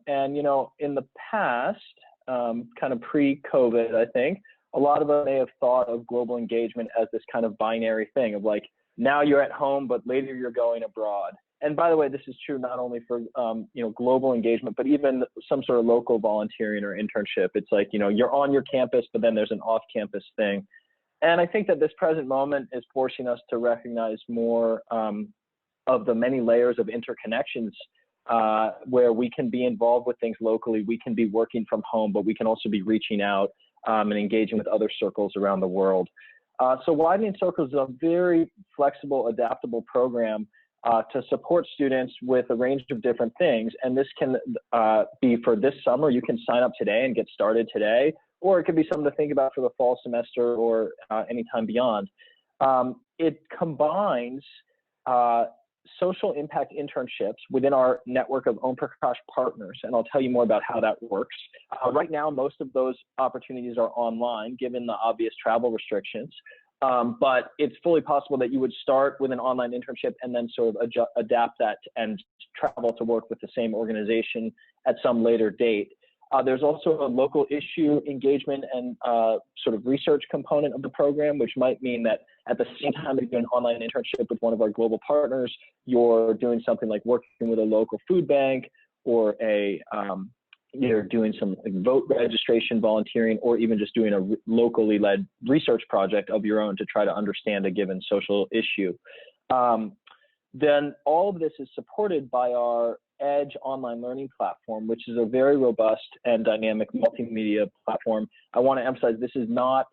And, you know, in the past, kind of pre-COVID, I think, a lot of us may have thought of global engagement as this kind of binary thing of like, now you're at home, but later you're going abroad. And by the way, this is true not only for you know, global engagement, but even some sort of local volunteering or internship. It's like, you know, you're on your campus, but then there's an off-campus thing. And I think that this present moment is forcing us to recognize more of the many layers of interconnections where we can be involved with things locally, we can be working from home, but we can also be reaching out and engaging with other circles around the world. So Widening Circles is a very flexible, adaptable program to support students with a range of different things. And this can be for this summer. You can sign up today and get started today, or it could be something to think about for the fall semester or anytime beyond. It combines social impact internships within our network of Omprakesh partners, and I'll tell you more about how that works. Right now, most of those opportunities are online, given the obvious travel restrictions. But it's fully possible that you would start with an online internship and then sort of adapt that and travel to work with the same organization at some later date. There's also a local issue engagement and sort of research component of the program, which might mean that at the same time that you do an online internship with one of our global partners, you're doing something like working with a local food bank, or you're doing some vote registration, volunteering, or even just doing a locally led research project of your own to try to understand a given social issue. Then all of this is supported by our Edge online learning platform, which is a very robust and dynamic multimedia platform. I want to emphasize this is not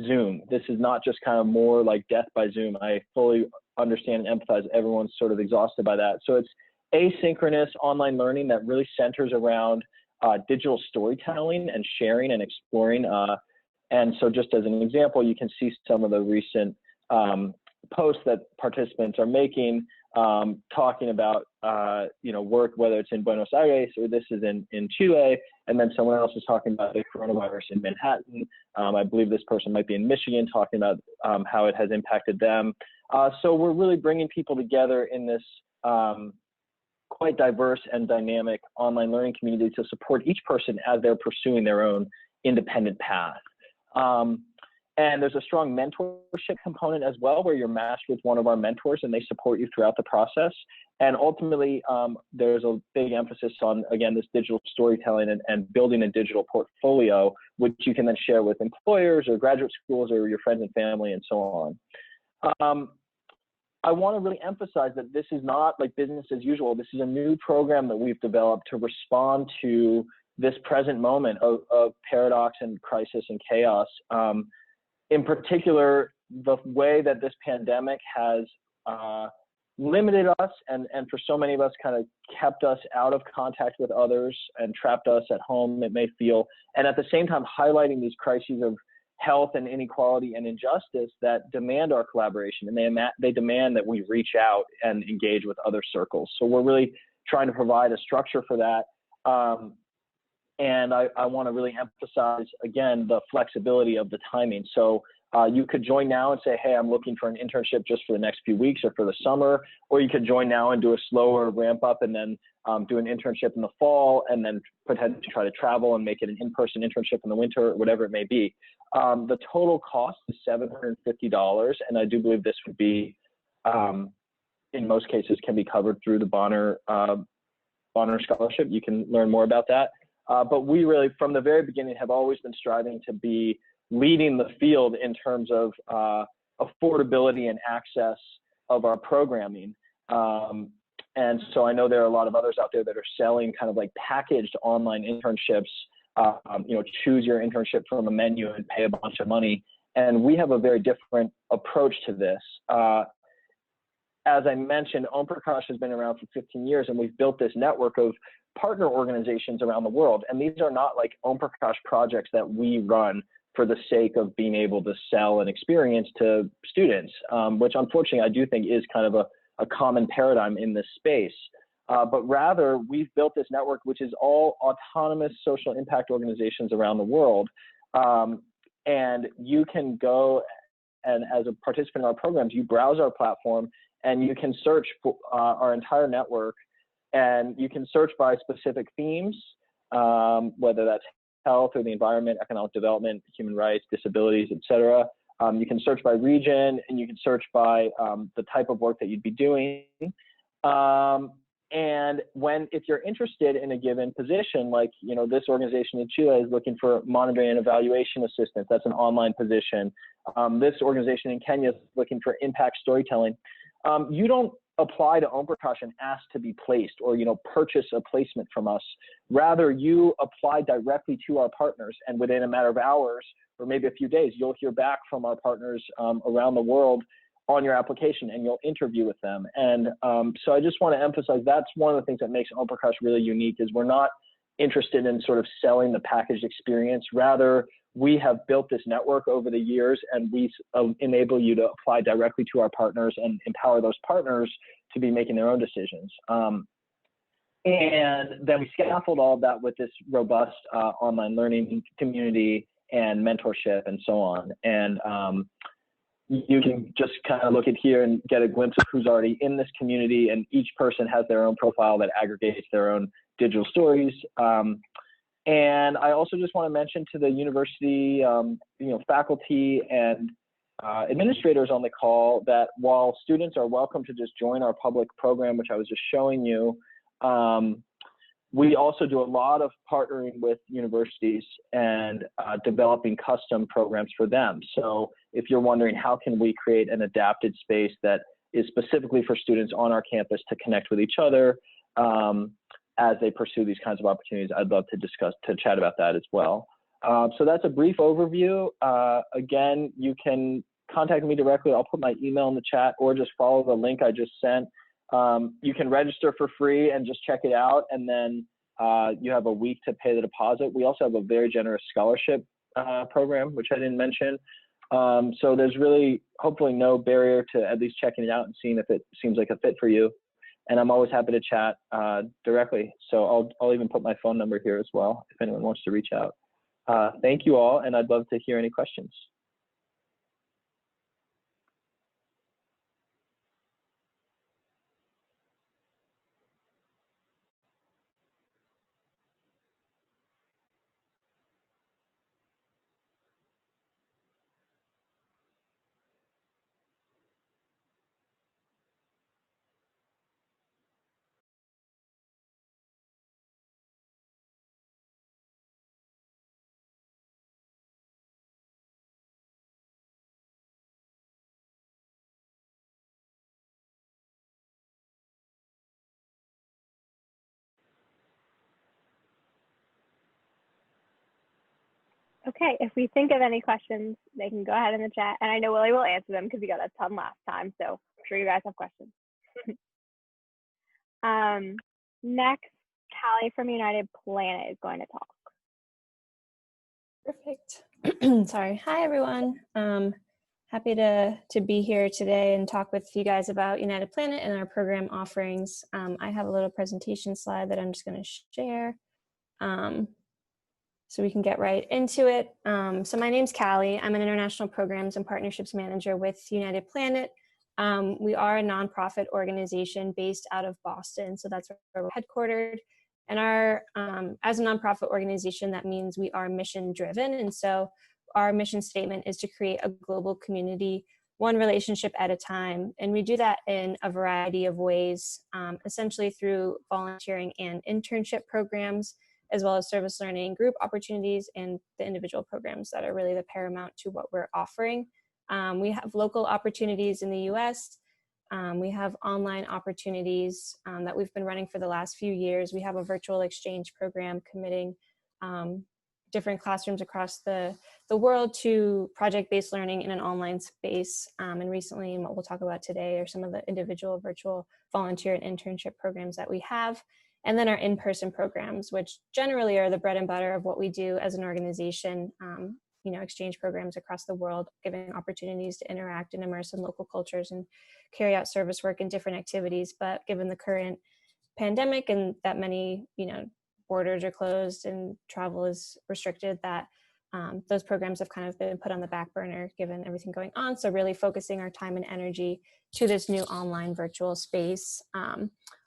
Zoom. This is not just kind of more like death by Zoom. I fully understand and empathize. Everyone's sort of exhausted by that. So it's asynchronous online learning that really centers around digital storytelling and sharing and exploring. And so just as an example, you can see some of the recent posts that participants are making, talking about you know, work, whether it's in Buenos Aires or this is in Chile, and then someone else is talking about the coronavirus in Manhattan. I believe this person might be in Michigan, talking about how it has impacted them. So we're really bringing people together in this quite diverse and dynamic online learning community to support each person as they're pursuing their own independent path. And there's a strong mentorship component as well, where you're matched with one of our mentors and they support you throughout the process. And ultimately, there's a big emphasis on, again, this digital storytelling and building a digital portfolio, which you can then share with employers or graduate schools or your friends and family and so on. I want to really emphasize that this is not like business as usual. This is a new program that we've developed to respond to this present moment of paradox and crisis and chaos. In particular, the way that this pandemic has limited us and for so many of us kind of kept us out of contact with others and trapped us at home, it may feel, and at the same time highlighting these crises of health and inequality and injustice that demand our collaboration, and they demand that we reach out and engage with other circles. So we're really trying to provide a structure for that. And I want to really emphasize, again, the flexibility of the timing. So You could join now and say, hey, I'm looking for an internship just for the next few weeks or for the summer, or you could join now and do a slower ramp up and then do an internship in the fall and then potentially try to travel and make it an in-person internship in the winter, or whatever it may be. The total cost is $750, and I do believe this would be, in most cases, can be covered through the Bonner Scholarship. You can learn more about that. But we really, from the very beginning, have always been striving to be leading the field in terms of affordability and access of our programming. And so I know there are a lot of others out there that are selling kind of like packaged online internships, choose your internship from a menu and pay a bunch of money. And we have a very different approach to this. As I mentioned, Omprakesh has been around for 15 years, and we've built this network of partner organizations around the world. And these are not like Omprakesh projects that we run for the sake of being able to sell an experience to students, which unfortunately I do think is kind of a common paradigm in this space. But rather, we've built this network, which is all autonomous social impact organizations around the world. And you can go and, as a participant in our programs, you browse our platform and you can search for our entire network, and you can search by specific themes, whether that's health or the environment, economic development, human rights, disabilities, etc. You can search by region, and you can search by the type of work that you'd be doing. And if you're interested in a given position, like, this organization in Chile is looking for monitoring and evaluation assistance. That's an online position. This organization in Kenya is looking for impact storytelling. You don't apply to Omprakesh and ask to be placed, or purchase a placement from us. Rather, you apply directly to our partners, and within a matter of hours or maybe a few days, you'll hear back from our partners around the world on your application, and you'll interview with them. And so I just want to emphasize that's one of the things that makes Omprakesh really unique, is we're not interested in sort of selling the packaged experience. Rather, we have built this network over the years, and we enable you to apply directly to our partners and empower those partners to be making their own decisions. And then we scaffold all of that with this robust online learning community and mentorship and so on. And you can just kind of look at here and get a glimpse of who's already in this community, and each person has their own profile that aggregates their own digital stories. And I also just want to mention to the university, faculty and administrators on the call, that while students are welcome to just join our public program, which I was just showing you, we also do a lot of partnering with universities and developing custom programs for them. So if you're wondering, how can we create an adapted space that is specifically for students on our campus to connect with each other as they pursue these kinds of opportunities, I'd love to chat about that as well. So that's a brief overview. Again, you can contact me directly. I'll put my email in the chat, or just follow the link I just sent. You can register for free and just check it out, and then you have a week to pay the deposit. We also have a very generous scholarship program, which I didn't mention. So there's really hopefully no barrier to at least checking it out and seeing if it seems like a fit for you. And I'm always happy to chat directly. So I'll even put my phone number here as well if anyone wants to reach out. Thank you all, and I'd love to hear any questions. Okay, if we think of any questions, they can go ahead in the chat. And I know Willie will answer them because we got a ton last time, so I'm sure you guys have questions. Next, Callie from United Planet is going to talk. Perfect. Sorry. Hi, everyone. Happy to be here today and talk with you guys about United Planet and our program offerings. I have a little presentation slide that I'm just going to share. So we can get right into it. So my name's Callie. I'm an International Programs and Partnerships Manager with United Planet. We are a nonprofit organization based out of Boston, so that's where we're headquartered. And as a nonprofit organization, that means we are mission driven. And so our mission statement is to create a global community, one relationship at a time. And we do that in a variety of ways, essentially through volunteering and internship programs, as well as service learning, group opportunities, and the individual programs that are really the paramount to what we're offering. We have local opportunities in the US. We have online opportunities that we've been running for the last few years. We have a virtual exchange program committing different classrooms across the world to project-based learning in an online space. And recently, and what we'll talk about today, are some of the individual virtual volunteer and internship programs that we have. And then our in-person programs, which generally are the bread and butter of what we do as an organization, exchange programs across the world, giving opportunities to interact and immerse in local cultures and carry out service work and different activities. But given the current pandemic and that many, borders are closed and travel is restricted, that those programs have kind of been put on the back burner given everything going on. So really focusing our time and energy to this new online virtual space.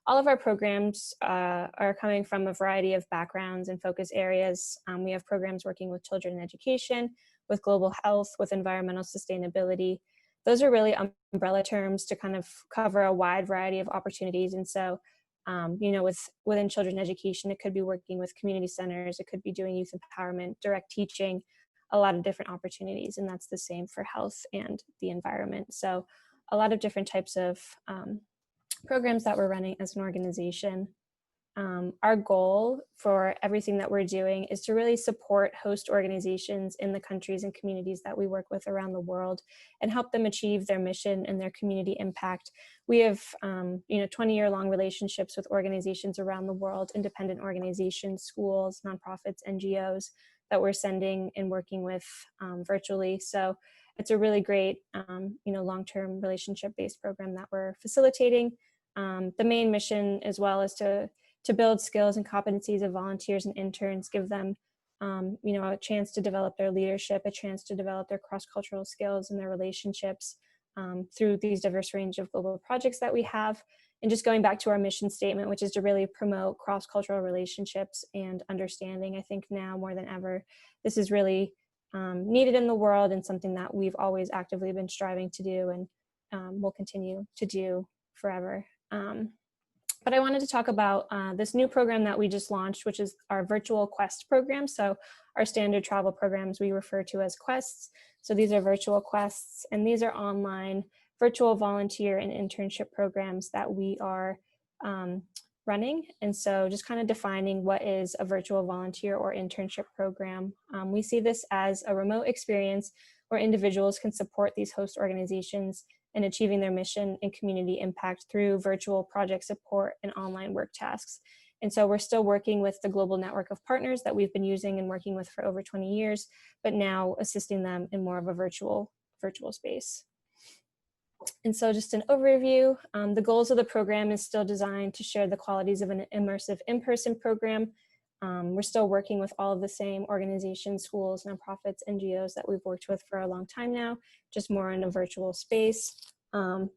All of our programs are coming from a variety of backgrounds and focus areas. We have programs working with children in education, with global health, with environmental sustainability. Those are really umbrella terms to kind of cover a wide variety of opportunities. And so, within children education, it could be working with community centers, it could be doing youth empowerment, direct teaching, a lot of different opportunities. And that's the same for health and the environment. So a lot of different types of programs that we're running as an organization. Our goal for everything that we're doing is to really support host organizations in the countries and communities that we work with around the world and help them achieve their mission and their community impact. We have 20-year-long relationships with organizations around the world, independent organizations, schools, nonprofits, NGOs that we're sending and working with virtually. So it's a really great long-term relationship-based program that we're facilitating. The main mission as well is to build skills and competencies of volunteers and interns, give them, a chance to develop their leadership, a chance to develop their cross-cultural skills and their relationships through these diverse range of global projects that we have. And just going back to our mission statement, which is to really promote cross-cultural relationships and understanding. I think now more than ever, this is really needed in the world and something that we've always actively been striving to do and will continue to do forever. But I wanted to talk about this new program that we just launched, which is our virtual quest program. So our standard travel programs we refer to as quests. So these are virtual quests, and these are online virtual volunteer and internship programs that we are running. And so just kind of defining what is a virtual volunteer or internship program. We see this as a remote experience where individuals can support these host organizations in achieving their mission and community impact through virtual project support and online work tasks. And so we're still working with the global network of partners that we've been using and working with for over 20 years, but now assisting them in more of a virtual space. And so just an overview, the goals of the program is still designed to share the qualities of an immersive in-person program. We're still working with all of the same organizations, schools, nonprofits, NGOs that we've worked with for a long time now, just more in a virtual space.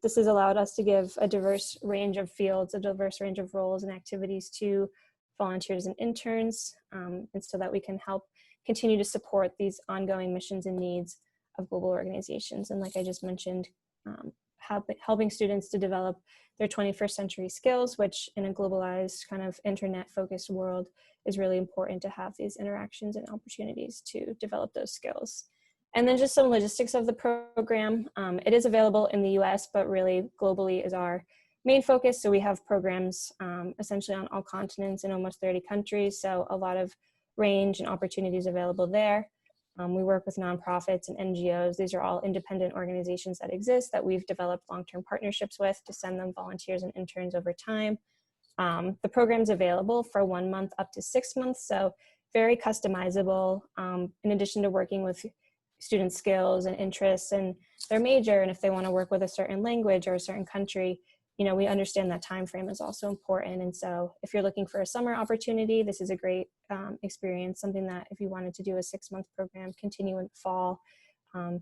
This has allowed us to give a diverse range of fields, a diverse range of roles and activities to volunteers and interns, and so that we can help continue to support these ongoing missions and needs of global organizations. And like I just mentioned, helping students to develop their 21st century skills, which in a globalized kind of internet-focused world is really important to have these interactions and opportunities to develop those skills. And then just some logistics of the program. It is available in the US, but really globally is our main focus. So we have programs essentially on all continents in almost 30 countries. So a lot of range and opportunities available there. We work with nonprofits and NGOs. These are all independent organizations that exist that we've developed long-term partnerships with to send them volunteers and interns over time. The program's available for 1 month up to 6 months, so very customizable. In addition to working with student skills and interests and their major, and if they want to work with a certain language or a certain country, we understand that time frame is also important. And so if you're looking for a summer opportunity, this is a great experience, something that if you wanted to do a 6-month program, continue in fall,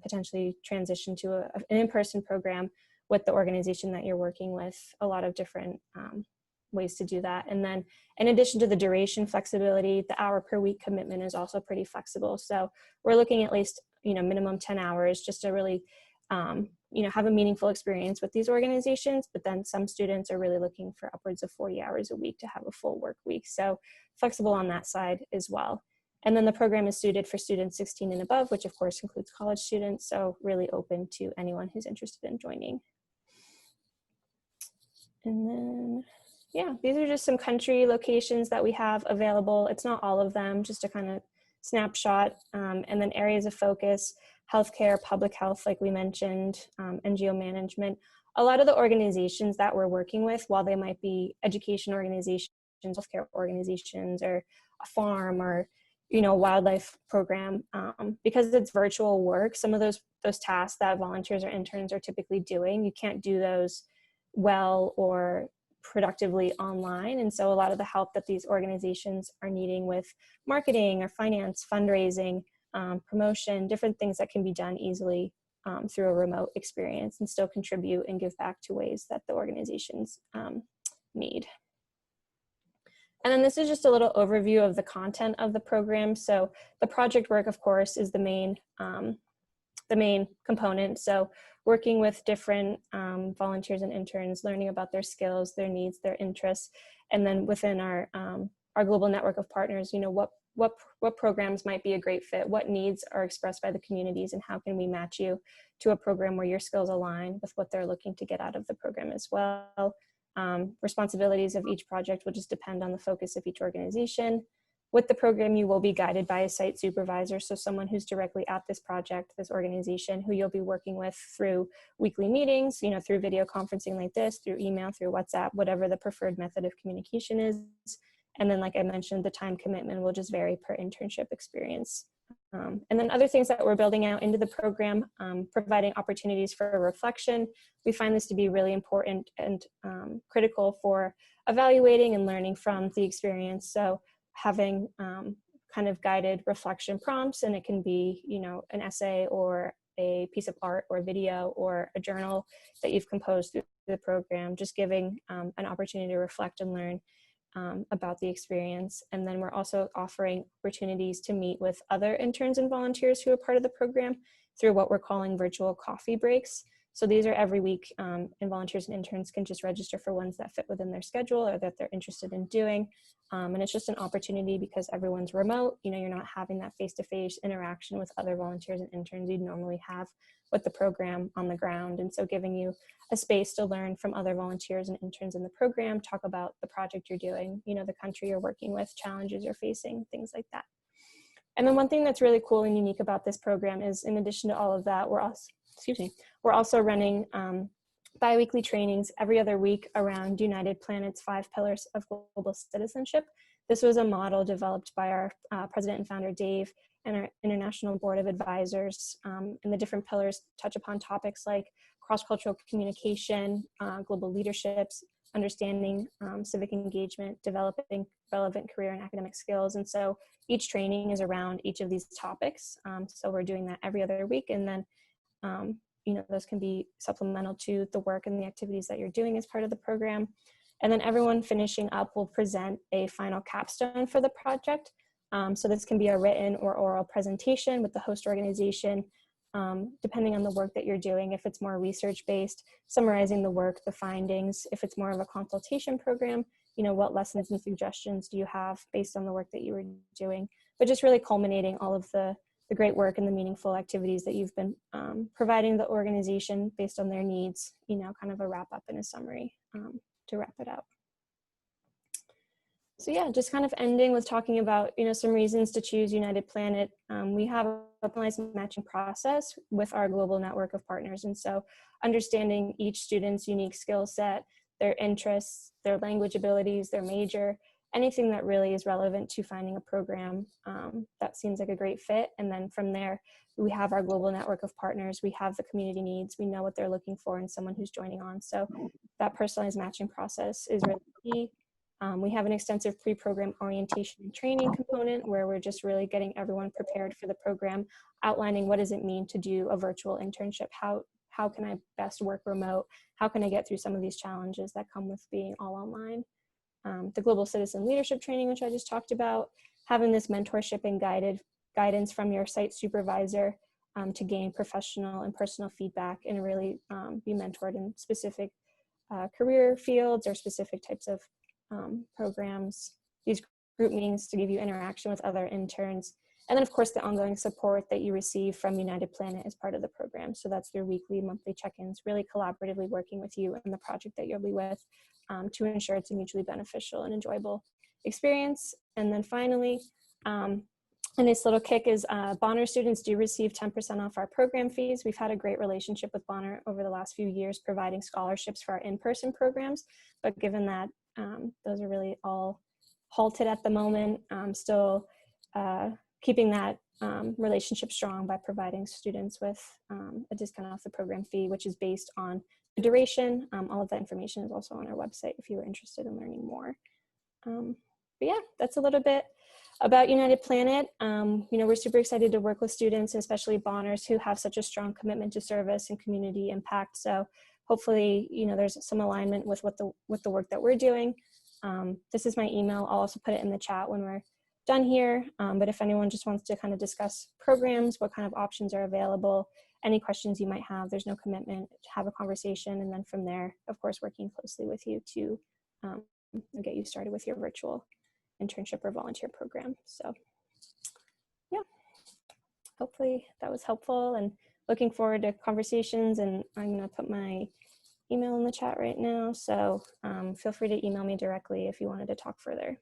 potentially transition to an in-person program with the organization that you're working with, a lot of different ways to do that. And then in addition to the duration flexibility, the hour per week commitment is also pretty flexible. So we're looking at least, minimum 10 hours just to really, have a meaningful experience with these organizations. But then some students are really looking for upwards of 40 hours a week to have a full work week. So flexible on that side as well. And then the program is suited for students 16 and above, which of course includes college students. So really open to anyone who's interested in joining. And then, yeah, these are just some country locations that we have available. It's not all of them, just a kind of snapshot. And then areas of focus, healthcare, public health, like we mentioned, NGO management. A lot of the organizations that we're working with, while they might be education organizations, healthcare organizations, or a farm, or wildlife program, because it's virtual work, some of those tasks that volunteers or interns are typically doing, you can't do those well or productively online. And so a lot of the help that these organizations are needing with marketing or finance, fundraising, promotion, different things that can be done easily through a remote experience and still contribute and give back to ways that the organizations need. And then this is just a little overview of the content of the program. So the project work, of course, is the main component. So working with different volunteers and interns, learning about their skills, their needs, their interests, and then within our global network of partners, what programs might be a great fit, what needs are expressed by the communities, and how can we match you to a program where your skills align with what they're looking to get out of the program as well. Responsibilities of each project will just depend on the focus of each organization. With the program, you will be guided by a site supervisor, so someone who's directly at this project, this organization, who you'll be working with through weekly meetings, through video conferencing like this, through email, through WhatsApp, whatever the preferred method of communication is. And then, like I mentioned, the time commitment will just vary per internship experience. And then other things that we're building out into the program, providing opportunities for reflection. We find this to be really important and critical for evaluating and learning from the experience. So having kind of guided reflection prompts, and it can be, an essay or a piece of art or video or a journal that you've composed through the program, just giving an opportunity to reflect and learn about the experience. And then we're also offering opportunities to meet with other interns and volunteers who are part of the program through what we're calling virtual coffee breaks. So these are every week, and volunteers and interns can just register for ones that fit within their schedule or that they're interested in doing. And it's just an opportunity because everyone's remote, you're not having that face-to-face interaction with other volunteers and interns you'd normally have with the program on the ground. And so giving you a space to learn from other volunteers and interns in the program, talk about the project you're doing, the country you're working with, challenges you're facing, things like that. And then one thing that's really cool and unique about this program is, in addition to all of that, we're also running bi-weekly trainings every other week around United Planet's 5 pillars of global citizenship. This was a model developed by our president and founder, Dave, and our International Board of Advisors. And the different pillars touch upon topics like cross-cultural communication, global leaderships, understanding civic engagement, developing relevant career and academic skills. And so each training is around each of these topics. So we're doing that every other week. And then those can be supplemental to the work and the activities that you're doing as part of the program. And then everyone finishing up will present a final capstone for the project. So this can be a written or oral presentation with the host organization, depending on the work that you're doing. If it's more research-based, summarizing the work, the findings. If it's more of a consultation program, what lessons and suggestions do you have based on the work that you were doing? But just really culminating all of the great work and the meaningful activities that you've been providing the organization based on their needs, kind of a wrap up and a summary to wrap it out. So yeah, just kind of ending with talking about, some reasons to choose United Planet. We have a personalized matching process with our global network of partners. And so understanding each student's unique skill set, their interests, their language abilities, their major, anything that really is relevant to finding a program that seems like a great fit. And then from there, we have our global network of partners. We have the community needs. We know what they're looking for in someone who's joining on. So that personalized matching process is really key. We have an extensive pre-program orientation and training component where we're just really getting everyone prepared for the program, outlining what does it mean to do a virtual internship, how can I best work remote, how can I get through some of these challenges that come with being all online. The global citizen leadership training, which I just talked about, having this mentorship and guidance from your site supervisor to gain professional and personal feedback and really be mentored in specific career fields or specific types of programs, these group meetings to give you interaction with other interns, and then of course the ongoing support that you receive from United Planet as part of the program. So that's your weekly, monthly check-ins, really collaboratively working with you and the project that you'll be with to ensure it's a mutually beneficial and enjoyable experience. And then finally, a nice little kick is Bonner students do receive 10% off our program fees. We've had a great relationship with Bonner over the last few years, providing scholarships for our in-person programs, but given that those are really all halted at the moment, still keeping that relationship strong by providing students with a discount off the program fee, which is based on the duration. All of that information is also on our website if you are interested in learning more. But yeah, that's a little bit about United Planet. We're super excited to work with students, especially Bonners, who have such a strong commitment to service and community impact. So hopefully, there's some alignment with what the work that we're doing. This is my email. I'll also put it in the chat when we're done here. But if anyone just wants to kind of discuss programs, what kind of options are available, any questions you might have, there's no commitment, to have a conversation. And then from there, of course, working closely with you to get you started with your virtual internship or volunteer program. So yeah, hopefully that was helpful and looking forward to conversations. And I'm gonna put my email in the chat right now. So feel free to email me directly if you wanted to talk further.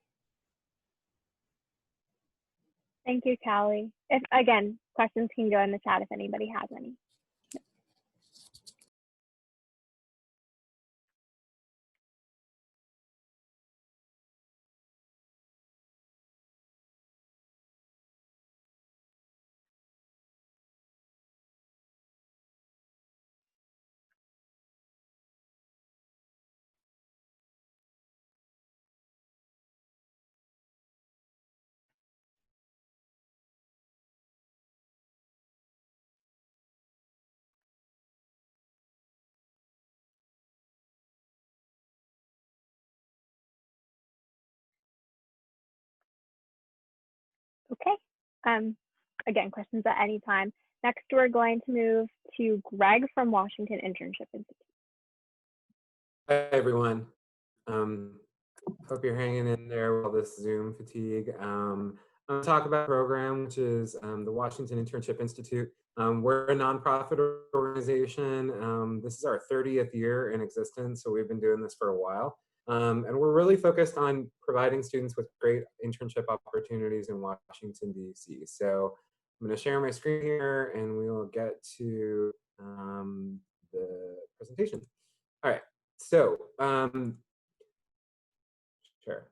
Thank you, Callie. Again, questions can go in the chat if anybody has any. Okay. Again, questions at any time. Next, we're going to move to Greg from Washington Internship Institute. Hi, everyone. Hope you're hanging in there with all this Zoom fatigue. I'm going to talk about a program, which is the Washington Internship Institute. We're a nonprofit organization. This is our 30th year in existence, so we've been doing this for a while. And we're really focused on providing students with great internship opportunities in Washington, D.C. So I'm going to share my screen here, and we will get to the presentation. All right. So, sure.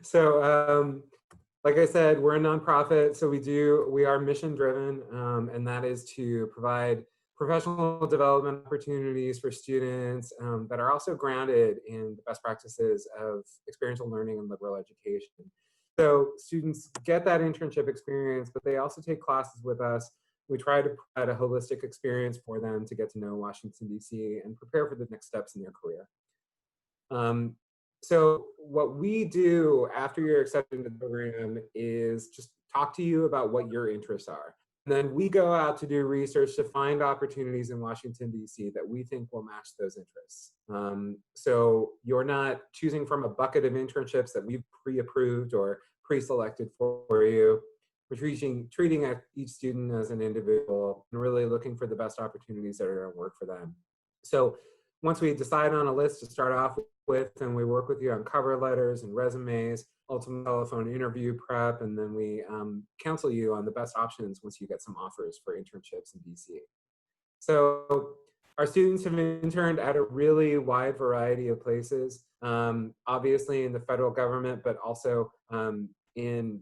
So, like I said, we're a nonprofit, so we are mission driven, and that is to provide professional development opportunities for students that are also grounded in the best practices of experiential learning and liberal education. So students get that internship experience, but they also take classes with us. We try to provide a holistic experience for them to get to know Washington, D.C. and prepare for the next steps in their career. So what we do after you're accepted into the program is just talk to you about what your interests are. And then we go out to do research to find opportunities in Washington, D.C. that we think will match those interests. So you're not choosing from a bucket of internships that we've pre-approved or pre-selected for you. We're treating each student as an individual and really looking for the best opportunities that are going to work for them. So once we decide on a list to start off with, and we work with you on cover letters and resumes, ultimate telephone interview prep, and then we counsel you on the best options once you get some offers for internships in DC. So Our students have interned at a really wide variety of places, obviously in the federal government, but also in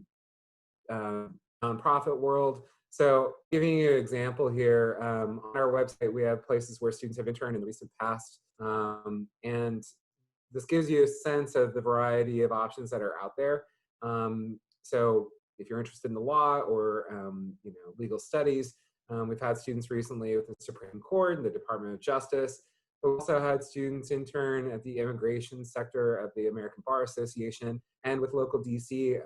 nonprofit world. So giving you an example here, on our website, we have places where students have interned in the recent past. And this gives you a sense of the variety of options that are out there. So if you're interested in the law or legal studies, we've had students recently with the Supreme Court and the Department of Justice. We've also had students intern at the immigration sector of the American Bar Association and with local DC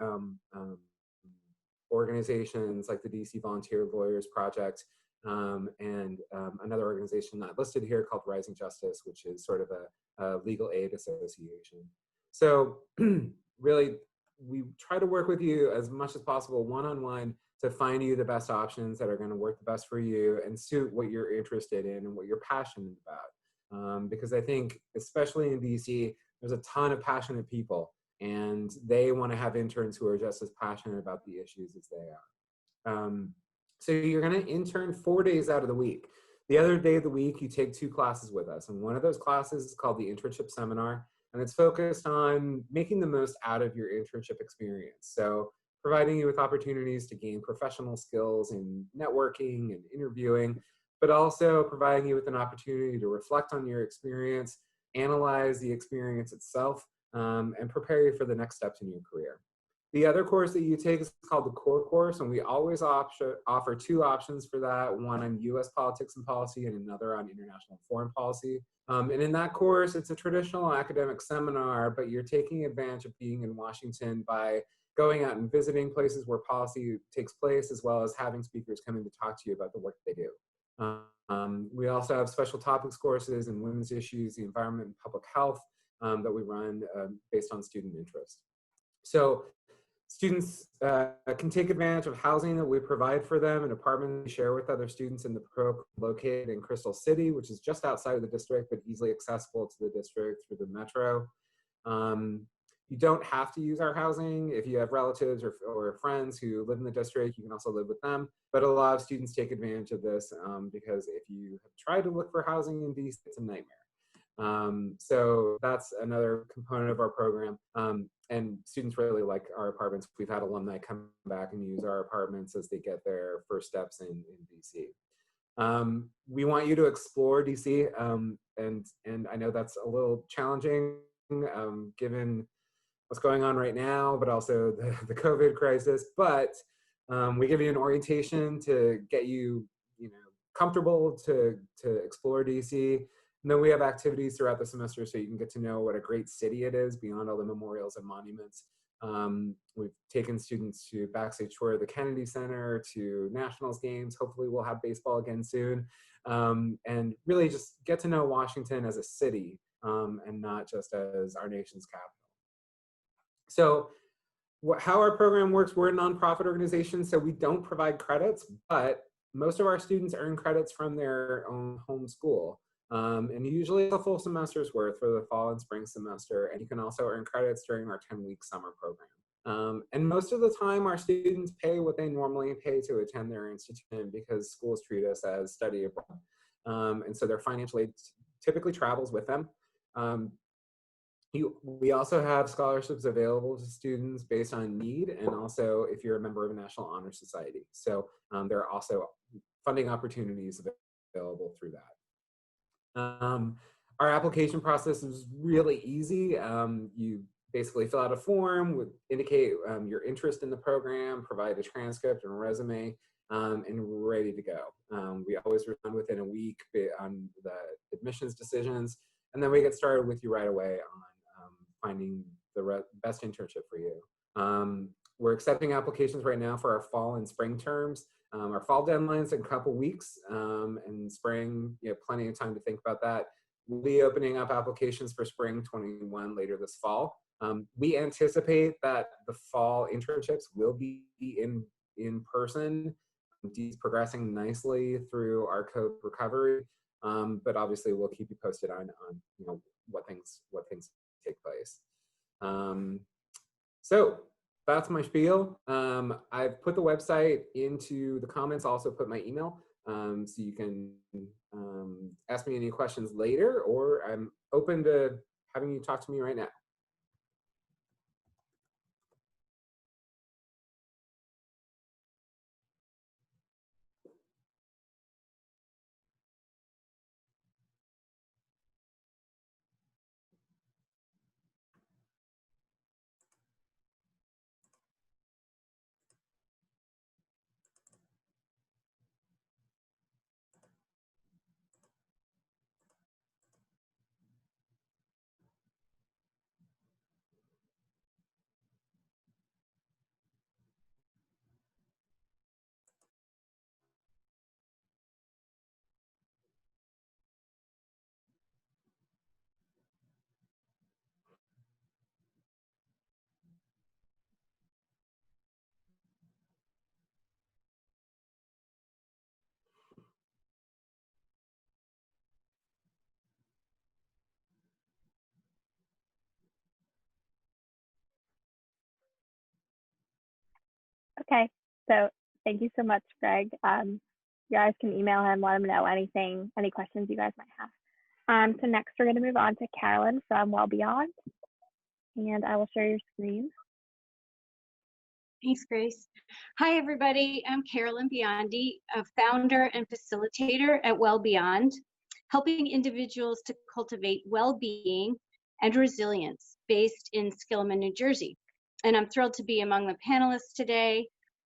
organizations like the DC Volunteer Lawyers Project and another organization not listed here called Rising Justice, which is sort of a legal aid association. So really, we try to work with you as much as possible one-on-one to find you the best options that are going to work the best for you and suit what you're interested in and what you're passionate about. Because I think, especially in DC, there's a ton of passionate people, and they want to have interns who are just as passionate about the issues as they are. So you're going to intern 4 days out of the week. The other day of the week, you take 2 classes with us, and one of those classes is called the Internship Seminar, and it's focused on making the most out of your internship experience. So providing you with opportunities to gain professional skills in networking and interviewing, but also providing you with an opportunity to reflect on your experience, analyze the experience itself, and prepare you for the next steps in your career. The other course that you take is called the core course, and we always offer 2 options for that, one on US politics and policy and another on international and foreign policy. And in that course, it's a traditional academic seminar, but you're taking advantage of being in Washington by going out and visiting places where policy takes place, as well as having speakers come in to talk to you about the work they do. We also have special topics courses in women's issues, the environment, and public health that we run based on student interest. So students can take advantage of housing that we provide for them, an apartment we share with other students in the program located in Crystal City, which is just outside of the district, but easily accessible to the district through the metro. You don't have to use our housing. If you have relatives or friends who live in the district, you can also live with them. But a lot of students take advantage of this because if you have tried to look for housing in DC, it's a nightmare. So that's another component of our program. And students really like our apartments. We've had alumni come back and use our apartments as they get their first steps in DC. We want you to explore DC, and I know that's a little challenging given what's going on right now, but also the COVID crisis. But we give you an orientation to get you, comfortable to explore DC. And then we have activities throughout the semester so you can get to know what a great city it is beyond all the memorials and monuments. We've taken students to backstage tour of the Kennedy Center, to Nationals games. Hopefully we'll have baseball again soon. And really just get to know Washington as a city and not just as our nation's capital. So how our program works, we're a nonprofit organization, so we don't provide credits, but most of our students earn credits from their own home school. And usually it's a full semester's worth for the fall and spring semester. And you can also earn credits during our 10-week summer program. And most of the time, our students pay what they normally pay to attend their institution because schools treat us as study abroad. And so their financial aid typically travels with them. We also have scholarships available to students based on need, and also if you're a member of a National Honor Society. So there are also funding opportunities available through that. Our application process is really easy. You basically fill out a form, indicate your interest in the program, provide a transcript and a resume, and we're ready to go. We always respond within a week on the admissions decisions, and then we get started with you right away on finding the best internship for you. We're accepting applications right now for our fall and spring terms. Our fall deadline's in a couple weeks, and spring, plenty of time to think about that. We'll be opening up applications for spring 21 later this fall. We anticipate that the fall internships will be in person. It's progressing nicely through our COVID recovery, but obviously we'll keep you posted on what things take place. So that's my spiel. I've put the website into the comments, also put my email. So you can ask me any questions later, or I'm open to having you talk to me right now. Okay, so thank you so much, Greg. You guys can email him, let him know any questions you guys might have. So next we're going to move on to Carolyn from WellBeyond, and I will share your screen. Thanks, Grace. Hi, everybody. I'm Carolyn Biondi, a founder and facilitator at WellBeyond, helping individuals to cultivate well-being and resilience based in Seligman, New Jersey. And I'm thrilled to be among the panelists today.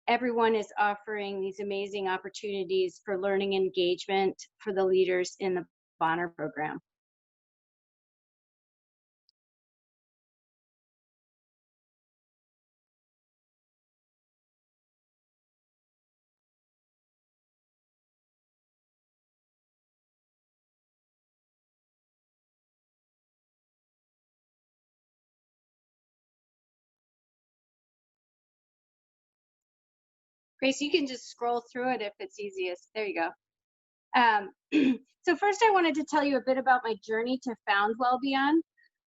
Everyone is offering these amazing opportunities for learning and engagement for the leaders in the Bonner program. Grace, you can just scroll through it if it's easiest. There you go. So first I wanted to tell you a bit about my journey to found WellBeyond.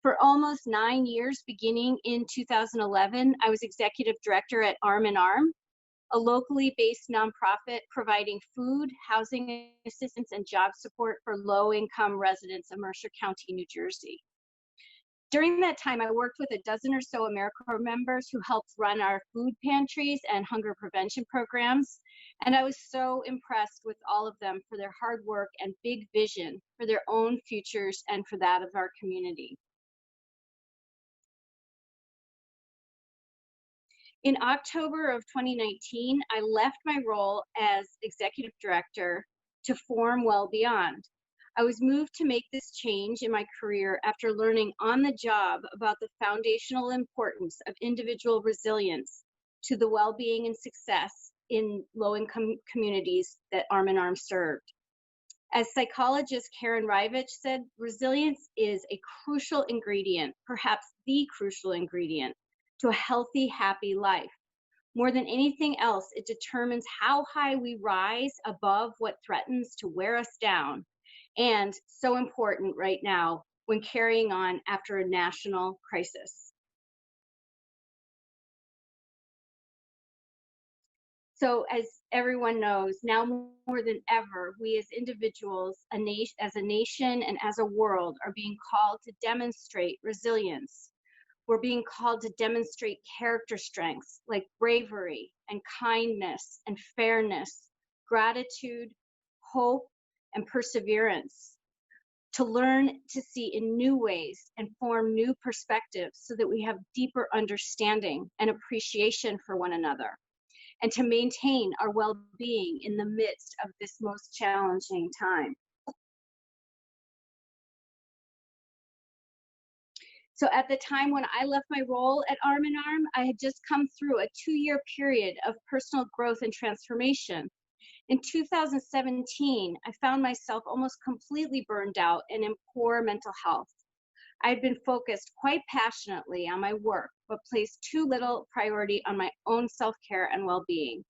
For almost 9 years, beginning in 2011, I was executive director at Arm & Arm, a locally based nonprofit providing food, housing assistance, and job support for low-income residents of Mercer County, New Jersey. During that time, I worked with a dozen or so AmeriCorps members who helped run our food pantries and hunger prevention programs. And I was so impressed with all of them for their hard work and big vision for their own futures and for that of our community. In October of 2019, I left my role as executive director to form WellBeyond. I was moved to make this change in my career after learning on the job about the foundational importance of individual resilience to the well-being and success in low-income communities that Arm & Arm served. As psychologist Karen Rivich said, resilience is a crucial ingredient, perhaps the crucial ingredient, to a healthy, happy life. More than anything else, it determines how high we rise above what threatens to wear us down. And so important right now when carrying on after a national crisis. So as everyone knows, now more than ever, we as individuals, as a nation and as a world are being called to demonstrate resilience. We're being called to demonstrate character strengths like bravery and kindness and fairness, gratitude, hope, and perseverance, to learn to see in new ways and form new perspectives so that we have deeper understanding and appreciation for one another, and to maintain our well-being in the midst of this most challenging time. So at the time when I left my role at Arm & Arm, I had just come through a 2-year period of personal growth and transformation. In 2017, I found myself almost completely burned out and in poor mental health. I had been focused quite passionately on my work, but placed too little priority on my own self-care and well-being.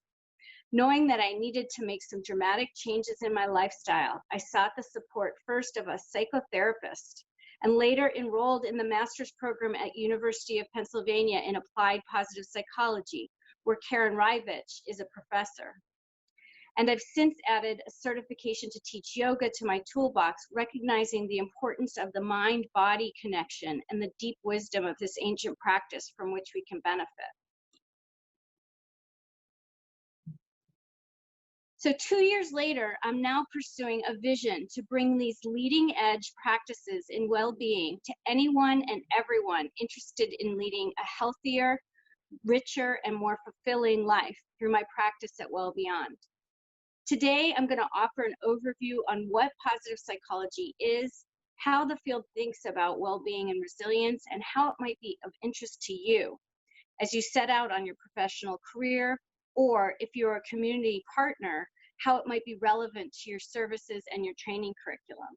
Knowing that I needed to make some dramatic changes in my lifestyle, I sought the support first of a psychotherapist and later enrolled in the master's program at University of Pennsylvania in Applied Positive Psychology, where Karen Rivich is a professor. And I've since added a certification to teach yoga to my toolbox, recognizing the importance of the mind-body connection and the deep wisdom of this ancient practice from which we can benefit. So 2 years later, I'm now pursuing a vision to bring these leading edge practices in well-being to anyone and everyone interested in leading a healthier, richer, and more fulfilling life through my practice at WellBeyond. Today, I'm going to offer an overview on what positive psychology is, how the field thinks about well-being and resilience, and how it might be of interest to you as you set out on your professional career, or if you're a community partner, how it might be relevant to your services and your training curriculum.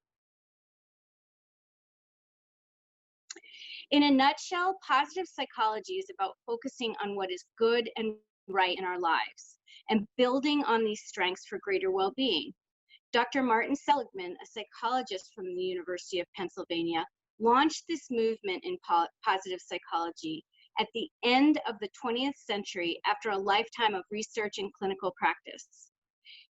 In a nutshell, positive psychology is about focusing on what is good and right in our lives and building on these strengths for greater well-being. Dr. Martin Seligman, a psychologist from the University of Pennsylvania, launched this movement in positive psychology at the end of the 20th century after a lifetime of research and clinical practice.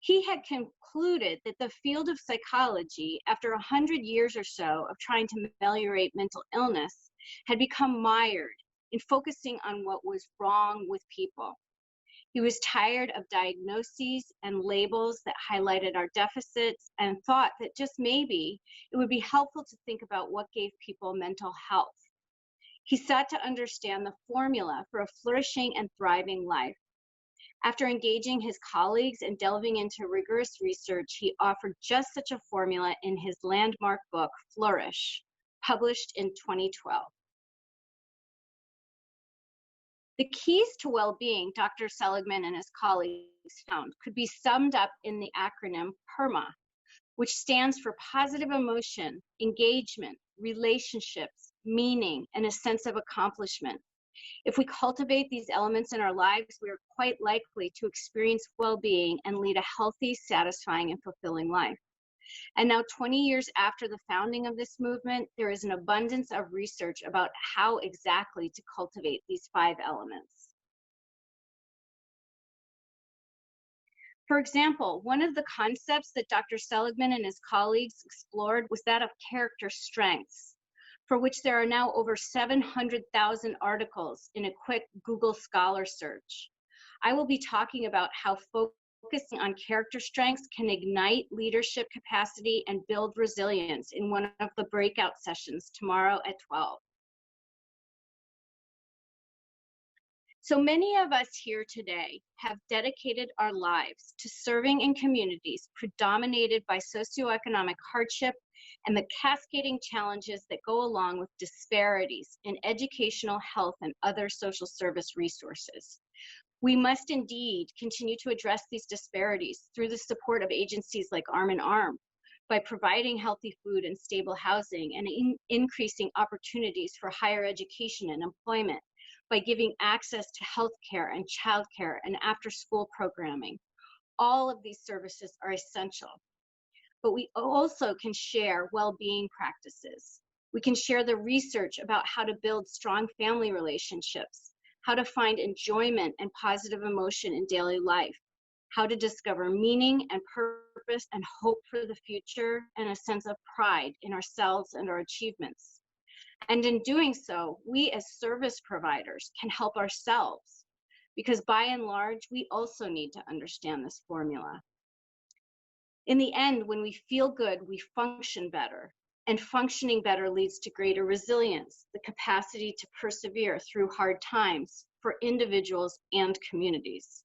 He had concluded that the field of psychology, after 100 years or so of trying to ameliorate mental illness, had become mired in focusing on what was wrong with people. He was tired of diagnoses and labels that highlighted our deficits and thought that just maybe it would be helpful to think about what gave people mental health. He sought to understand the formula for a flourishing and thriving life. After engaging his colleagues and delving into rigorous research, he offered just such a formula in his landmark book, Flourish, published in 2012. The keys to well-being Dr. Seligman and his colleagues found could be summed up in the acronym PERMA, which stands for positive emotion, engagement, relationships, meaning, and a sense of accomplishment. If we cultivate these elements in our lives, we are quite likely to experience well-being and lead a healthy, satisfying, and fulfilling life. And now, 20 years after the founding of this movement, there is an abundance of research about how exactly to cultivate these 5 elements. For example, one of the concepts that Dr. Seligman and his colleagues explored was that of character strengths, for which there are now over 700,000 articles in a quick Google Scholar search. I will be talking about how focusing on character strengths can ignite leadership capacity and build resilience in one of the breakout sessions tomorrow at 12. So many of us here today have dedicated our lives to serving in communities predominated by socioeconomic hardship and the cascading challenges that go along with disparities in educational, health, and other social service resources. We must indeed continue to address these disparities through the support of agencies like Arm in Arm, by providing healthy food and stable housing and increasing opportunities for higher education and employment, by giving access to healthcare and childcare and after-school programming. All of these services are essential. But we also can share well-being practices. We can share the research about how to build strong family relationships, how to find enjoyment and positive emotion in daily life, how to discover meaning and purpose and hope for the future, and a sense of pride in ourselves and our achievements. And in doing so, we as service providers can help ourselves, because by and large, we also need to understand this formula. In the end, when we feel good, we function better, and functioning better leads to greater resilience, the capacity to persevere through hard times for individuals and communities.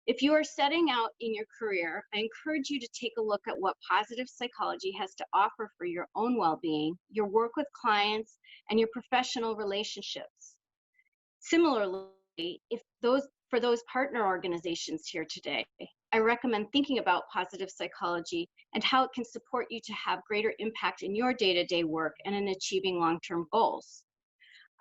If you are setting out in your career, I encourage you to take a look at what positive psychology has to offer for your own well-being, your work with clients, and your professional relationships. Similarly, for those partner organizations here today, I recommend thinking about positive psychology and how it can support you to have greater impact in your day-to-day work and in achieving long-term goals.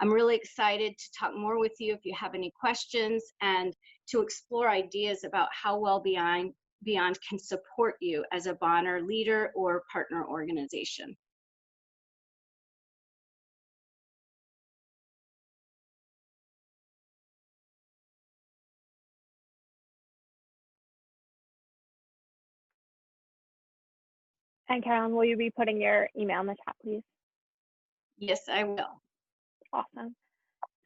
I'm really excited to talk more with you if you have any questions and to explore ideas about how WellBeyond can support you as a Bonner leader or partner organization. And Carolyn, will you be putting your email in the chat, please? Yes, I will. Awesome.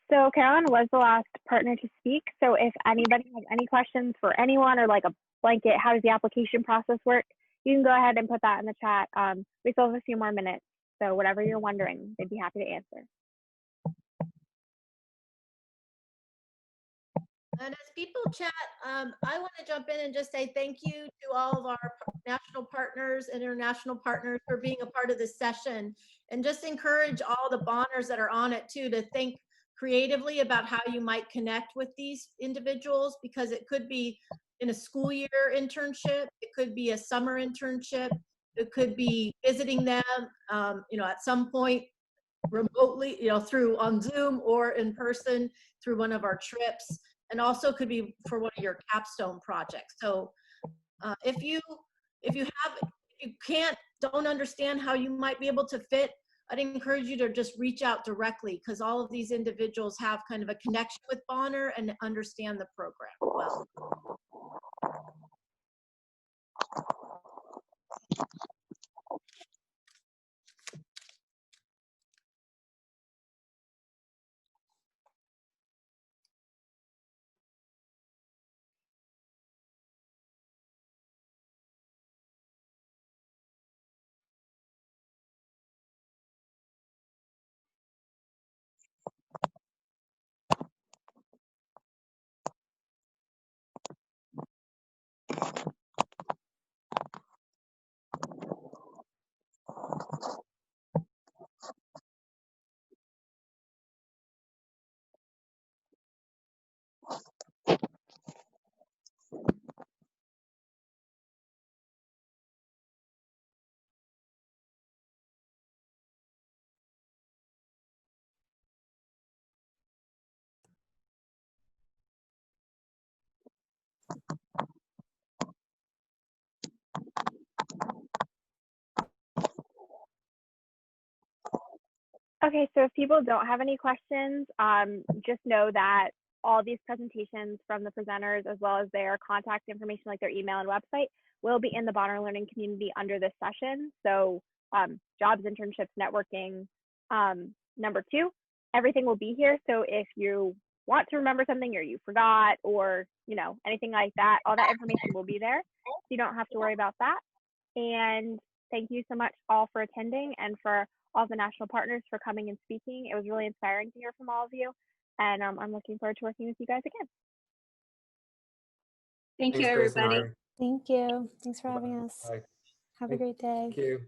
So Carolyn was the last partner to speak. So if anybody has any questions for anyone or like a blanket, how does the application process work? You can go ahead and put that in the chat. We still have a few more minutes. So whatever you're wondering, they'd be happy to answer. And as people chat, I want to jump in and just say thank you to all of our national partners, international partners for being a part of this session, and just encourage all the bonders that are on it too to think creatively about how you might connect with these individuals, because it could be in a school year internship, it could be a summer internship, it could be visiting them, at some point remotely, through on Zoom or in person through one of our trips. And also could be for one of your capstone projects. So if you don't understand how you might be able to fit, I'd encourage you to just reach out directly, because all of these individuals have kind of a connection with Bonner and understand the program well. Okay, so if people don't have any questions, just know that all these presentations from the presenters, as well as their contact information, like their email and website, will be in the Bonner Learning community under this session. So jobs, internships, networking. Number 2, everything will be here. So if you want to remember something or you forgot or, anything like that, all that information will be there. So you don't have to worry about that. And thank you so much all for attending, and for all the national partners for coming and speaking. It was really inspiring to hear from all of you. And I'm looking forward to working with you guys again. Thank you, Thanks, Grace and everybody. Ari. Thank you. Thanks for having us. Bye. Have a great day. Thank you.